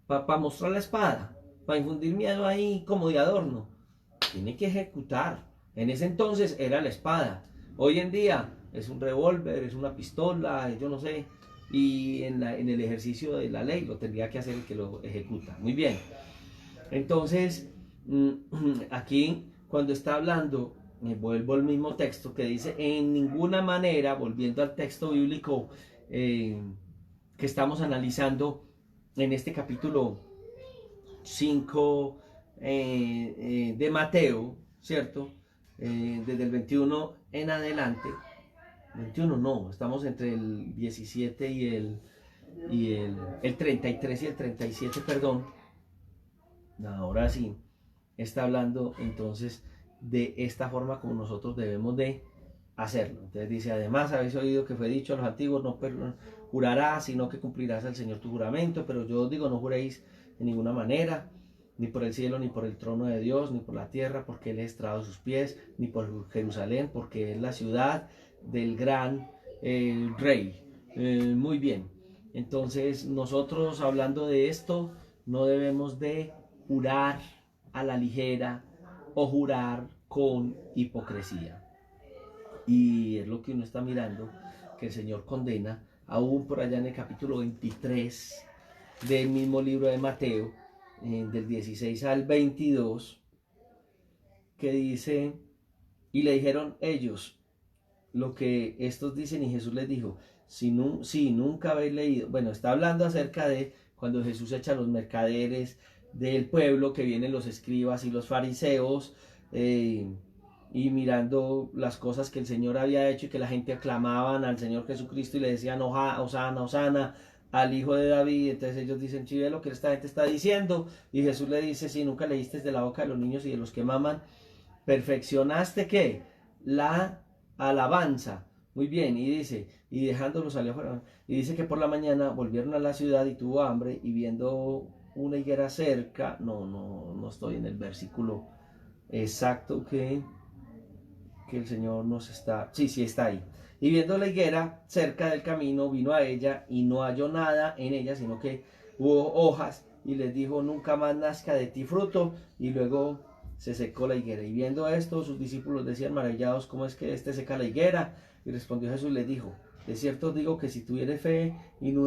¿Para mostrar la espada? ¿Para infundir miedo ahí como de adorno? Tiene que ejecutar. En ese entonces era la espada. Hoy en día es un revólver, es una pistola, yo no sé. y en el ejercicio de la ley lo tendría que hacer el que lo ejecuta. Muy bien. Entonces, aquí cuando está hablando, me vuelvo al mismo texto que dice, en ninguna manera, volviendo al texto bíblico que estamos analizando en este capítulo 5 de Mateo, ¿cierto? Desde el 21 en adelante, 21 no, estamos entre el 17 el 33 y el 37, perdón. Ahora sí, está hablando entonces de esta forma como nosotros debemos de hacerlo. Entonces dice, además habéis oído que fue dicho a los antiguos, no jurarás, sino que cumplirás al Señor tu juramento, pero yo os digo, no juréis de ninguna manera, ni por el cielo, ni por el trono de Dios, ni por la tierra, porque Él es estrado sus pies, ni por Jerusalén, porque es la ciudad del gran rey. Muy bien, entonces nosotros hablando de esto, no debemos de jurar a la ligera o jurar con hipocresía. Y es lo que uno está mirando, que el Señor condena, aún por allá en el capítulo 23 del mismo libro de Mateo, del 16 al 22, que dice, y le dijeron ellos lo que estos dicen, y Jesús les dijo, si nunca habéis leído, bueno, está hablando acerca de cuando Jesús echa a los mercaderes del pueblo, que vienen los escribas y los fariseos, y mirando las cosas que el Señor había hecho y que la gente aclamaban al Señor Jesucristo y le decían, Osana, Osana, al Hijo de David. Entonces ellos dicen, sí, ve lo que esta gente está diciendo, y Jesús le dice, si nunca leíste de la boca de los niños y de los que maman, perfeccionaste ¿qué? La alabanza. Muy bien, y dice, y dejándolo salió afuera, y dice que por la mañana volvieron a la ciudad y tuvo hambre, y viendo una higuera cerca, no estoy en el versículo exacto que el Señor nos está, sí está ahí. Y viendo la higuera cerca del camino, vino a ella y no halló nada en ella, sino que hubo hojas, y les dijo, nunca más nazca de ti fruto, y luego se secó la higuera. Y viendo esto, sus discípulos decían maravillados, ¿cómo es que seca la higuera? Y respondió Jesús, les dijo, de cierto os digo que si tuviereis fe y no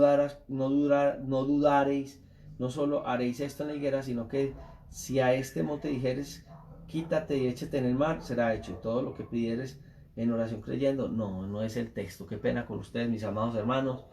dudareis, no solo haréis esto en la higuera, sino que si a este monte dijeres, quítate y échate en el mar, será hecho. Y todo lo que pidieres en oración creyendo, no es el texto. Qué pena con ustedes, mis amados hermanos,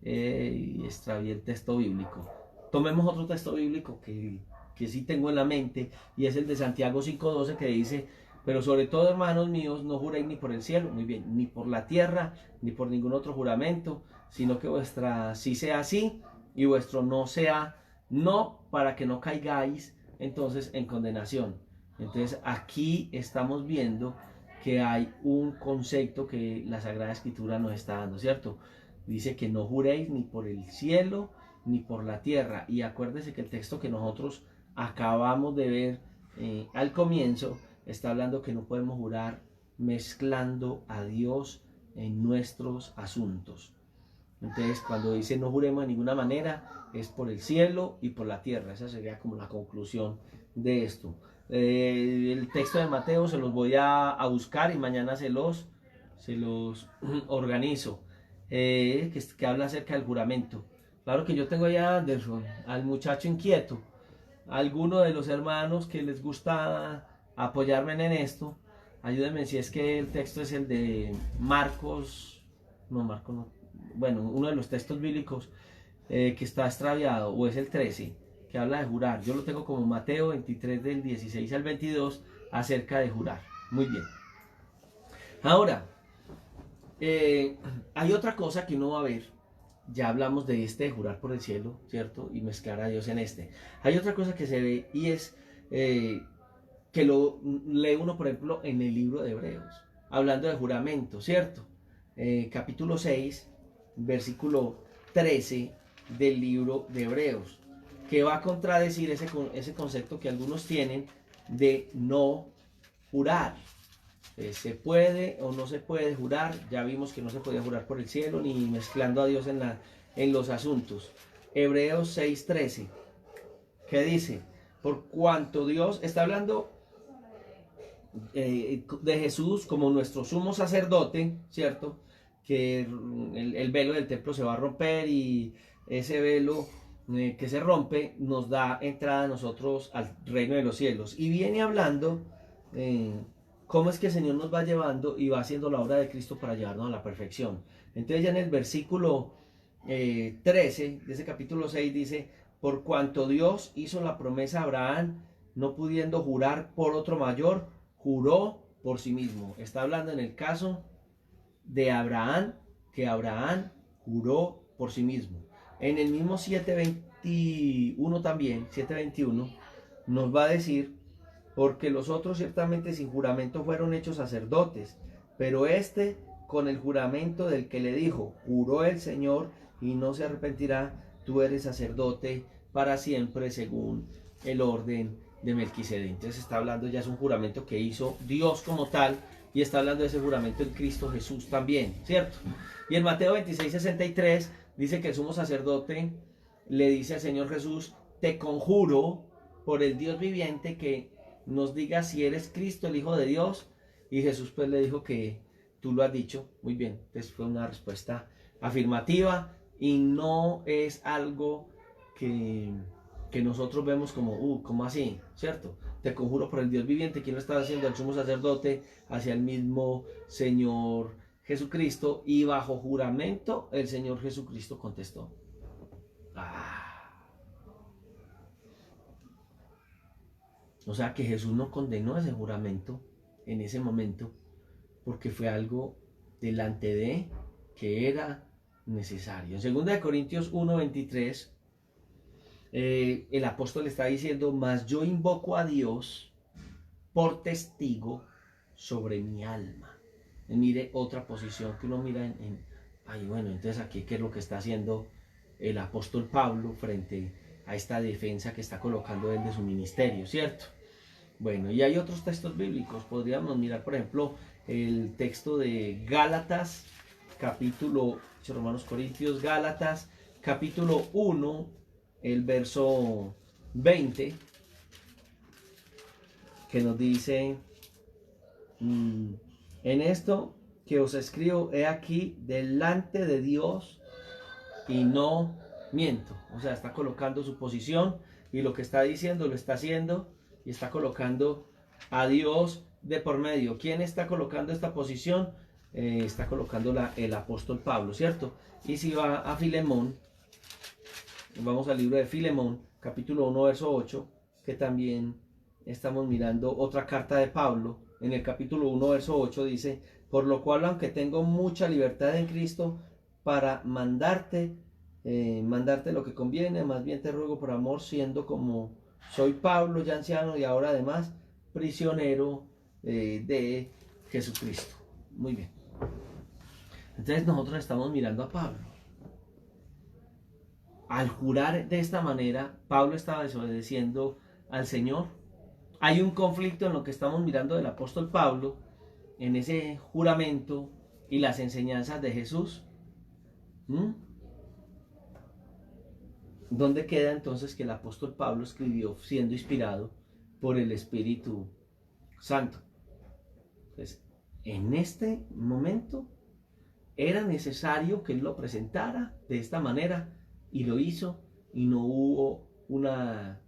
y extravié el texto bíblico. Tomemos otro texto bíblico que sí tengo en la mente, y es el de Santiago 5:12, que dice, pero sobre todo, hermanos míos, no juréis ni por el cielo, muy bien, ni por la tierra, ni por ningún otro juramento, sino que vuestra sí sea sí, y vuestro no sea no, para que no caigáis entonces en condenación. Entonces aquí estamos viendo que hay un concepto que la Sagrada Escritura nos está dando, ¿cierto? Dice que no juréis ni por el cielo ni por la tierra. Y acuérdense que el texto que nosotros acabamos de ver al comienzo está hablando que no podemos jurar mezclando a Dios en nuestros asuntos. Entonces cuando dice no juremos de ninguna manera, es por el cielo y por la tierra. Esa sería como la conclusión de esto. El texto de Mateo se los voy a buscar y mañana se los organizo, que habla acerca del juramento. Claro que yo tengo ya a Anderson, al muchacho inquieto, a alguno de los hermanos que les gusta apoyarme en esto. Ayúdenme si es que el texto es el de Marcos no, bueno, uno de los textos bíblicos que está extraviado, o es el 13, que habla de jurar. Yo lo tengo como Mateo 23 del 16 al 22 acerca de jurar. Muy bien. Ahora, hay otra cosa que uno va a ver. Ya hablamos de de jurar por el cielo, ¿cierto? Y mezclar a Dios en este. Hay otra cosa que se ve, y es que lo lee uno, por ejemplo, en el libro de Hebreos, hablando de juramento, ¿cierto? Capítulo 6, versículo 13 del libro de Hebreos, que va a contradecir ese concepto que algunos tienen de no jurar. ¿Se puede o no se puede jurar? Ya vimos que no se podía jurar por el cielo ni mezclando a Dios en los asuntos. Hebreos 6:13, que dice, por cuanto Dios está hablando de Jesús como nuestro sumo sacerdote, ¿cierto? que el velo del templo se va a romper y ese velo que se rompe nos da entrada a nosotros al reino de los cielos. Y viene hablando cómo es que el Señor nos va llevando y va haciendo la obra de Cristo para llevarnos a la perfección. Entonces ya en el versículo 13 de ese capítulo 6 dice, por cuanto Dios hizo la promesa a Abraham, no pudiendo jurar por otro mayor, juró por sí mismo. Está hablando en el caso de Abraham, que Abraham juró por sí mismo. En el mismo 7:21 también, 7:21, nos va a decir, porque los otros ciertamente sin juramento fueron hechos sacerdotes, pero este con el juramento del que le dijo, juró el Señor y no se arrepentirá, tú eres sacerdote para siempre según el orden de Melquisedec. Entonces está hablando, ya es un juramento que hizo Dios como tal, y está hablando de ese juramento en Cristo Jesús también, ¿cierto? Y en Mateo 26:63 dice que el sumo sacerdote le dice al Señor Jesús, te conjuro por el Dios viviente que nos digas si eres Cristo, el Hijo de Dios. Y Jesús pues le dijo que tú lo has dicho. Muy bien, entonces fue una respuesta afirmativa y no es algo que nosotros vemos como, ¿cómo así? ¿Cierto? Te conjuro por el Dios viviente. ¿Quién lo estaba haciendo? El sumo sacerdote hacia el mismo Señor Jesucristo, y bajo juramento el Señor Jesucristo contestó. O sea que Jesús no condenó ese juramento en ese momento, porque fue algo delante de que era necesario. En 2 Corintios 1:23, el apóstol está diciendo, mas yo invoco a Dios por testigo sobre mi alma. Y mire otra posición que uno mira bueno, entonces aquí qué es lo que está haciendo el apóstol Pablo frente a esta defensa que está colocando él de su ministerio, ¿cierto? Bueno, y hay otros textos bíblicos. Podríamos mirar, por ejemplo, el texto de Gálatas, capítulo, Romanos, Corintios, Gálatas, capítulo 1, el verso 20, que nos dice, en esto que os escribo, he aquí delante de Dios y no miento. O sea, está colocando su posición y lo que está diciendo lo está haciendo, y está colocando a Dios de por medio. ¿Quién está colocando esta posición? Está colocando el apóstol Pablo, ¿cierto? Y si va a Filemón, vamos al libro de Filemón, capítulo 1, verso 8, que también estamos mirando otra carta de Pablo. En el capítulo 1, verso 8 dice, por lo cual, aunque tengo mucha libertad en Cristo para mandarte lo que conviene, más bien te ruego por amor, siendo como soy Pablo, ya anciano, y ahora además prisionero de Jesucristo. Muy bien. Entonces nosotros estamos mirando a Pablo. Al jurar de esta manera, Pablo estaba desobedeciendo al Señor. Hay un conflicto en lo que estamos mirando del apóstol Pablo, en ese juramento y las enseñanzas de Jesús. ¿Dónde queda entonces que el apóstol Pablo escribió siendo inspirado por el Espíritu Santo? Entonces, en este momento era necesario que él lo presentara de esta manera, y lo hizo, y no hubo una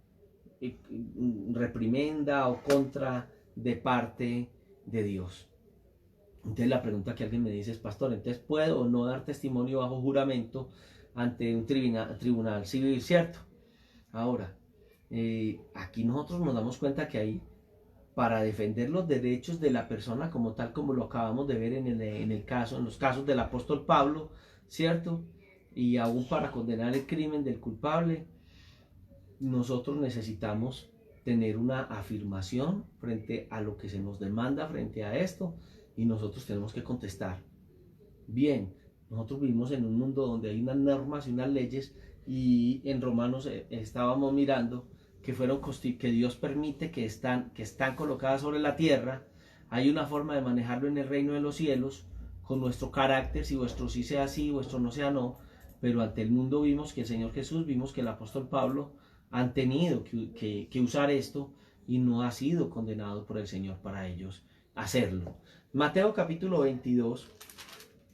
reprimenda o contra de parte de Dios. Entonces la pregunta que alguien me dice es, pastor, entonces ¿puedo o no dar testimonio bajo juramento ante un tribunal civil, cierto? Ahora, aquí nosotros nos damos cuenta que hay, para defender los derechos de la persona como tal, como lo acabamos de ver en los casos del apóstol Pablo, ¿cierto? Y aún para condenar el crimen del culpable, nosotros necesitamos tener una afirmación frente a lo que se nos demanda frente a esto, y nosotros tenemos que contestar. Bien, nosotros vivimos en un mundo donde hay unas normas y unas leyes, y en Romanos estábamos mirando que Dios permite que están colocadas sobre la tierra. Hay una forma de manejarlo en el reino de los cielos, con nuestro carácter, si vuestro sí sea sí, vuestro no sea no, pero ante el mundo vimos que el Señor Jesús, vimos que el apóstol Pablo han tenido que usar esto, y no ha sido condenado por el Señor para ellos hacerlo. Mateo capítulo 22,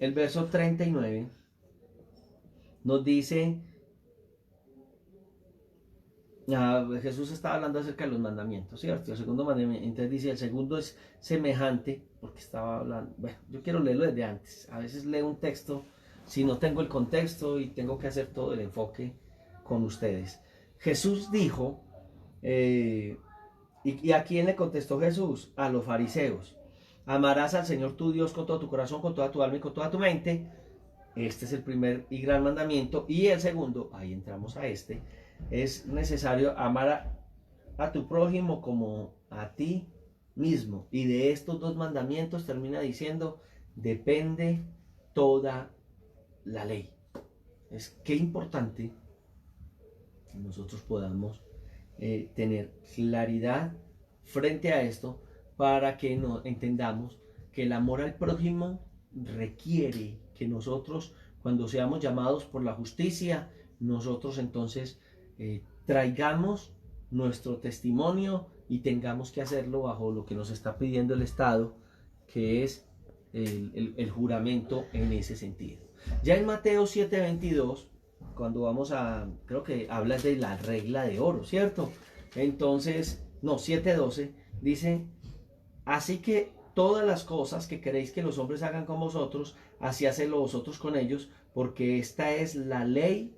el verso 39 nos dice, Jesús está hablando acerca de los mandamientos, ¿cierto? El segundo mandamiento, entonces dice, el segundo es semejante, porque estaba hablando, bueno, yo quiero leerlo desde antes, a veces leo un texto si no tengo el contexto y tengo que hacer todo el enfoque con ustedes. Jesús dijo, ¿y a quién le contestó Jesús? A los fariseos. Amarás al Señor tu Dios con todo tu corazón, con toda tu alma y con toda tu mente. Este es el primer y gran mandamiento. Y el segundo, ahí entramos a este, es necesario amar a tu prójimo como a ti mismo. Y de estos dos mandamientos termina diciendo, depende toda la ley. Es que importante que nosotros podamos tener claridad frente a esto para que entendamos que el amor al prójimo requiere que nosotros, cuando seamos llamados por la justicia, nosotros entonces traigamos nuestro testimonio y tengamos que hacerlo bajo lo que nos está pidiendo el Estado, que es el juramento en ese sentido. Ya en Mateo 7:22, cuando vamos a, creo que habla de la regla de oro, ¿cierto? Entonces, no, 7:12, dice, así que todas las cosas que queréis que los hombres hagan con vosotros, así hacedlo vosotros con ellos, porque esta es la ley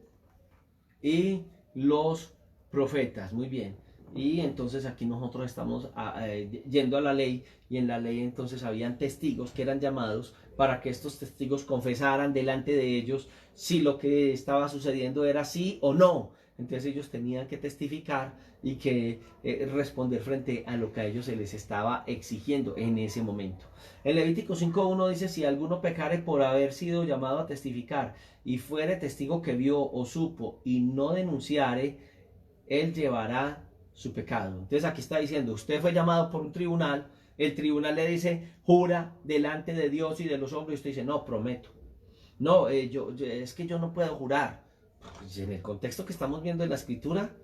y los profetas. Muy bien. Y entonces aquí nosotros estamos yendo a la ley, y en la ley entonces habían testigos que eran llamados para que estos testigos confesaran delante de ellos si lo que estaba sucediendo era sí o no. Entonces ellos tenían que testificar y que responder frente a lo que a ellos se les estaba exigiendo en ese momento. En Levítico 5:1 dice, si alguno pecare por haber sido llamado a testificar y fuere testigo que vio o supo y no denunciare, él llevará su pecado. Entonces aquí está diciendo, usted fue llamado por un tribunal, el tribunal le dice, jura delante de Dios y de los hombres, y usted dice, no, prometo. No, es que yo no puedo jurar. Pues en el contexto que estamos viendo en la escritura,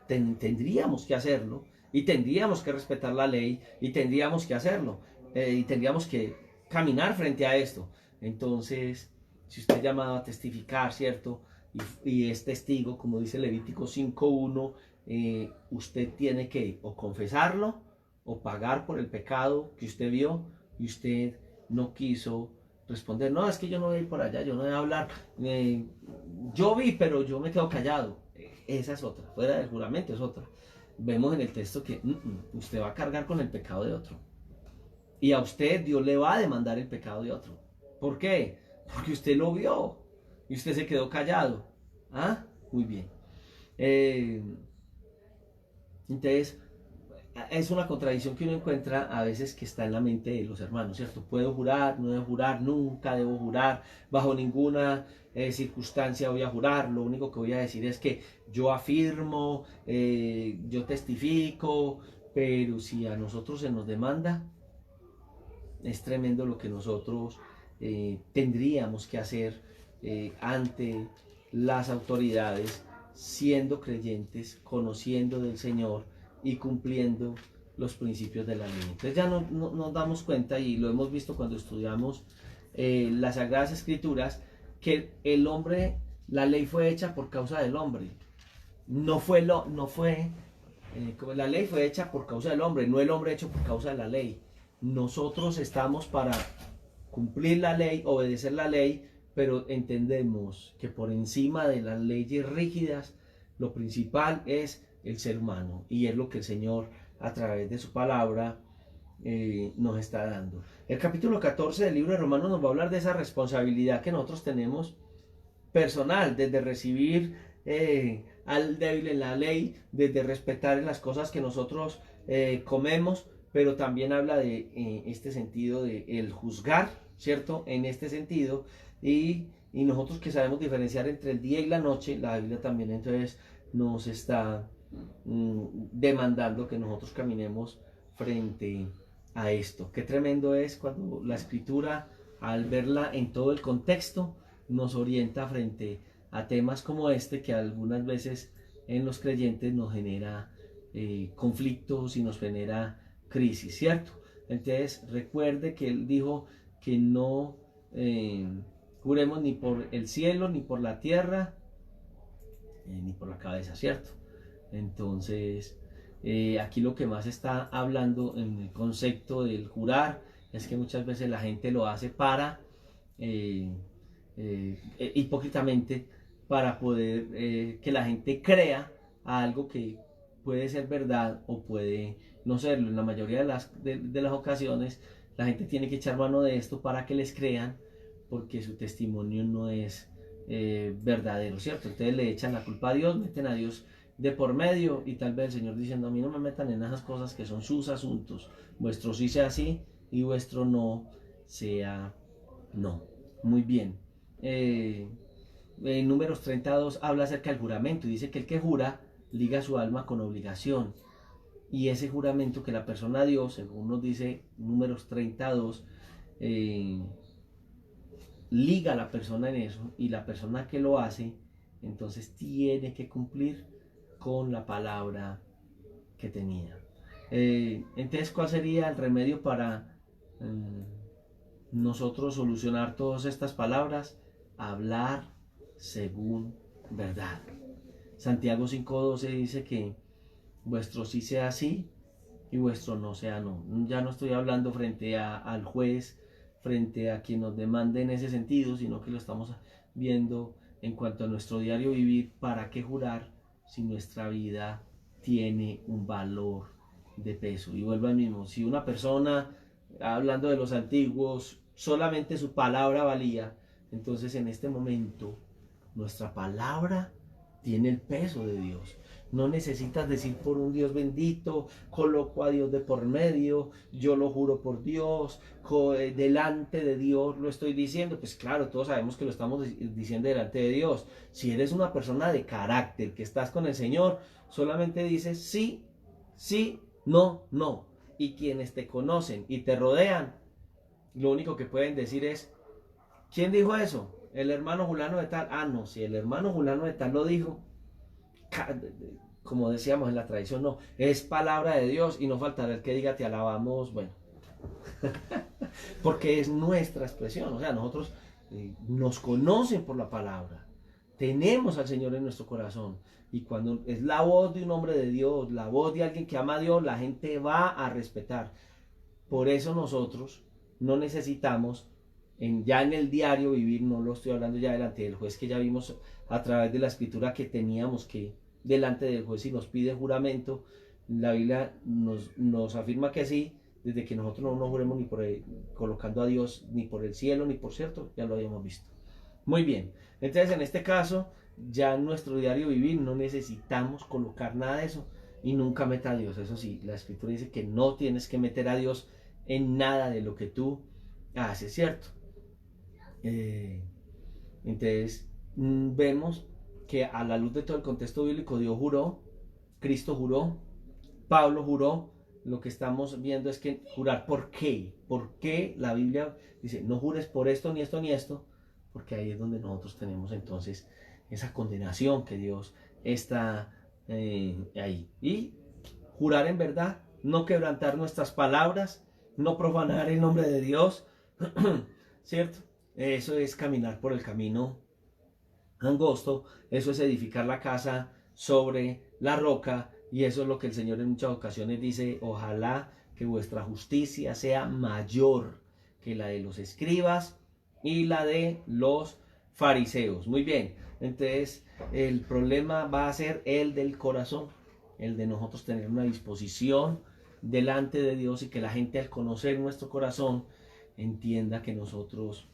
tendríamos que hacerlo, y tendríamos que respetar la ley, y tendríamos que hacerlo, y tendríamos que caminar frente a esto. Entonces, si usted es llamado a testificar, ¿cierto? Y es testigo, como dice Levítico 5:1, usted tiene que o confesarlo o pagar por el pecado que usted vio y usted no quiso responder. No, es que yo no voy a ir por allá, yo no voy a hablar. Yo vi, pero yo me quedo callado. Esa es otra, fuera del juramento es otra. Vemos en el texto que usted va a cargar con el pecado de otro. Y a usted Dios le va a demandar el pecado de otro. ¿Por qué? Porque usted lo vio y usted se quedó callado. ¿Ah? Muy bien. Entonces, es una contradicción que uno encuentra a veces que está en la mente de los hermanos, ¿cierto? ¿Puedo jurar? ¿No debo jurar? Nunca debo jurar. Bajo ninguna circunstancia voy a jurar. Lo único que voy a decir es que yo afirmo, yo testifico, pero si a nosotros se nos demanda, es tremendo lo que nosotros tendríamos que hacer ante las autoridades, siendo creyentes, conociendo del Señor y cumpliendo los principios de la ley. Entonces ya nos damos cuenta, y lo hemos visto cuando estudiamos las Sagradas Escrituras, que el hombre, la ley fue hecha por causa del hombre. La ley fue hecha por causa del hombre, no el hombre hecho por causa de la ley. Nosotros estamos para cumplir la ley, obedecer la ley, pero entendemos que por encima de las leyes rígidas, lo principal es el ser humano, y es lo que el Señor a través de su palabra nos está dando. El capítulo 14 del libro de Romanos nos va a hablar de esa responsabilidad que nosotros tenemos personal, desde recibir al débil en la ley, desde respetar en las cosas que nosotros comemos, pero también habla de este sentido de el juzgar, ¿cierto? En este sentido, y nosotros que sabemos diferenciar entre el día y la noche, la Biblia también entonces nos está demandando que nosotros caminemos frente a esto. Qué tremendo es cuando la Escritura, al verla en todo el contexto, nos orienta frente a temas como este, que algunas veces en los creyentes nos genera conflictos y nos genera crisis, ¿cierto? Entonces recuerde que él dijo que no eh, juremos ni por el cielo, ni por la tierra, ni por la cabeza, ¿cierto? Entonces, aquí lo que más está hablando en el concepto del jurar es que muchas veces la gente lo hace para, eh, hipócritamente, para poder que la gente crea algo que puede ser verdad o puede no serlo. En la mayoría de las ocasiones, la gente tiene que echar mano de esto para que les crean, porque su testimonio no es verdadero, ¿cierto? Entonces le echan la culpa a Dios, meten a Dios de por medio y tal vez el Señor diciendo: a mí no me metan en esas cosas que son sus asuntos, vuestro sí sea sí y vuestro no sea no. Muy bien. En Números 32 habla acerca del juramento y dice que el que jura liga su alma con obligación, y ese juramento que la persona dio, según nos dice Números 32, liga a la persona en eso, y la persona que lo hace entonces tiene que cumplir con la palabra que tenía. Entonces, ¿cuál sería el remedio para nosotros solucionar todas estas palabras? Hablar según verdad. Santiago 5:12 dice que vuestro sí sea sí y vuestro no sea no. Ya no estoy hablando frente al juez, frente a quien nos demande en ese sentido, sino que lo estamos viendo en cuanto a nuestro diario vivir. ¿Para qué jurar si nuestra vida tiene un valor de peso? Y vuelvo al mismo: si una persona, hablando de los antiguos, solamente su palabra valía, entonces en este momento nuestra palabra tiene el peso de Dios. No necesitas decir por un Dios bendito, coloco a Dios de por medio, yo lo juro por Dios, delante de Dios lo estoy diciendo. Pues claro, todos sabemos que lo estamos diciendo delante de Dios. Si eres una persona de carácter, que estás con el Señor, solamente dices sí, sí, no, no. Y quienes te conocen y te rodean, lo único que pueden decir es: ¿quién dijo eso? El hermano Julano de tal. Ah, no, si el hermano Julano de tal lo dijo, como decíamos en la tradición, no, es palabra de Dios, y no faltará el que diga te alabamos, bueno, porque es nuestra expresión. O sea, nosotros nos conocen por la palabra, tenemos al Señor en nuestro corazón, y cuando es la voz de un hombre de Dios, la voz de alguien que ama a Dios, la gente va a respetar. Por eso nosotros no necesitamos ya en el diario vivir, no lo estoy hablando ya delante del juez, que ya vimos a través de la escritura que teníamos que delante del juez, si nos pide juramento, la Biblia nos afirma que sí, desde que nosotros no nos juremos ni colocando a Dios ni por el cielo ni por cierto, ya lo habíamos visto. Muy bien, entonces en este caso, ya en nuestro diario vivir no necesitamos colocar nada de eso, y nunca meta a Dios. Eso sí, la escritura dice que no tienes que meter a Dios en nada de lo que tú haces, ¿cierto? Entonces, vemos que a la luz de todo el contexto bíblico, Dios juró, Cristo juró, Pablo juró. Lo que estamos viendo es que jurar, ¿por qué? ¿Por qué la Biblia dice no jures por esto, ni esto, ni esto? Porque ahí es donde nosotros tenemos entonces esa condenación que Dios está ahí. Y jurar en verdad, no quebrantar nuestras palabras, no profanar el nombre de Dios, ¿cierto? Eso es caminar por el camino angosto, eso es edificar la casa sobre la roca, y eso es lo que el Señor en muchas ocasiones dice: ojalá que vuestra justicia sea mayor que la de los escribas y la de los fariseos. Muy bien, entonces el problema va a ser el del corazón, el de nosotros tener una disposición delante de Dios, y que la gente, al conocer nuestro corazón, entienda que nosotros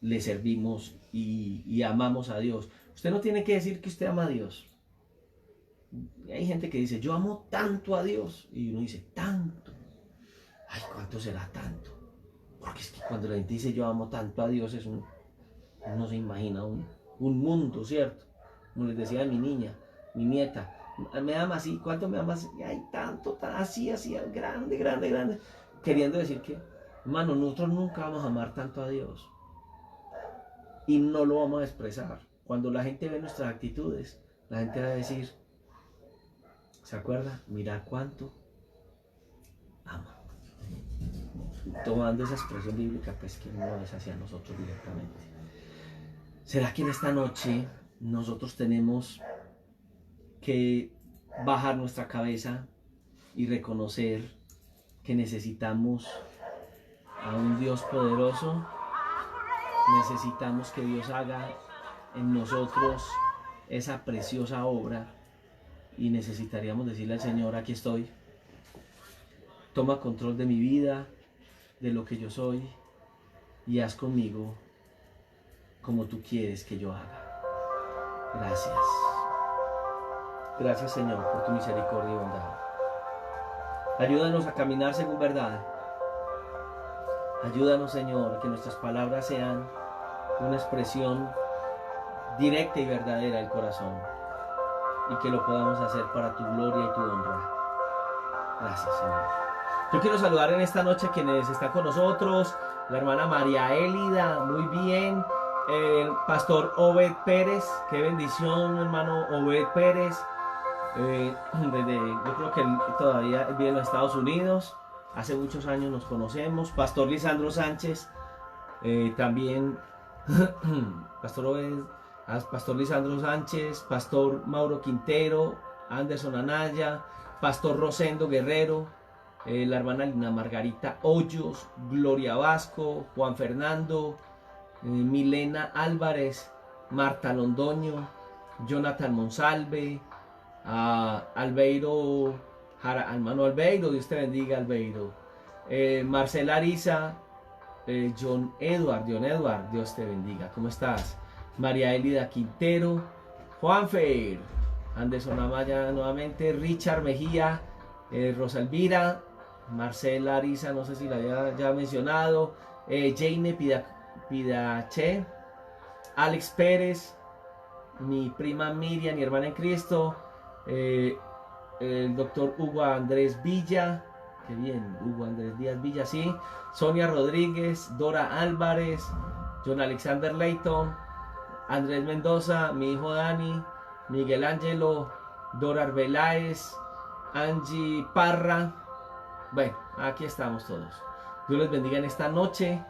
le servimos y amamos a Dios. Usted no tiene que decir que usted ama a Dios. Hay gente que dice: yo amo tanto a Dios, y uno dice: tanto. Ay, ¿cuánto será tanto? Porque es que cuando la gente dice yo amo tanto a Dios, uno se imagina un mundo, ¿cierto? Como les decía a mi niña, mi nieta: me ama así. ¿Cuánto me amas? Y hay tanto, así, grande, grande, grande. Queriendo decir que, hermano, nosotros nunca vamos a amar tanto a Dios, y no lo vamos a expresar. Cuando la gente ve nuestras actitudes, la gente va a decir: ¿se acuerda? Mira cuánto ama. tomando esa expresión bíblica, pues que no es hacia nosotros directamente. ¿Será que en esta noche nosotros tenemos que bajar nuestra cabeza y reconocer que necesitamos a un Dios poderoso? Necesitamos que Dios haga en nosotros esa preciosa obra y necesitaríamos decirle al Señor: aquí estoy, toma control de mi vida, de lo que yo soy, y haz conmigo como tú quieres que yo haga. Gracias. Gracias, Señor, por tu misericordia y bondad. Ayúdanos a caminar según verdad. Ayúdanos, Señor, que nuestras palabras sean una expresión directa y verdadera del corazón, y que lo podamos hacer para tu gloria y tu honra. Gracias, Señor. Yo quiero saludar en esta noche a quienes están con nosotros: la hermana María Élida, muy bien. El pastor Obed Pérez, qué bendición, hermano Obed Pérez. Yo creo que él todavía vive en los Estados Unidos. Hace muchos años nos conocemos. Pastor Lisandro Sánchez, también. Pastor Obed, Pastor Lisandro Sánchez, Pastor Mauro Quintero, Anderson Anaya, Pastor Rosendo Guerrero, la hermana Lina Margarita Hoyos, Gloria Vasco, Juan Fernando, Milena Álvarez, Marta Londoño, Jonathan Monsalve, Albeiro, hermano Albeiro, Dios te bendiga, Albeiro, Marcela Ariza, John Edward, Dios te bendiga, ¿cómo estás? María Elida Quintero, Juanfer, Anderson Amaya nuevamente, Richard Mejía, Rosalvira, Marcela Ariza, no sé si la había ya mencionado, Jane Pidache, Alex Pérez, mi prima Miriam, mi hermana en Cristo, el doctor Hugo Andrés Villa, qué bien, Hugo Andrés Díaz Villa, sí, Sonia Rodríguez, Dora Álvarez, John Alexander Leighton, Andrés Mendoza, mi hijo Dani, Miguel Ángelo, Dora Arbeláez, Angie Parra. Bueno, aquí estamos todos. Dios les bendiga en esta noche.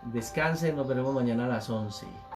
Descansen, nos veremos mañana a las 11.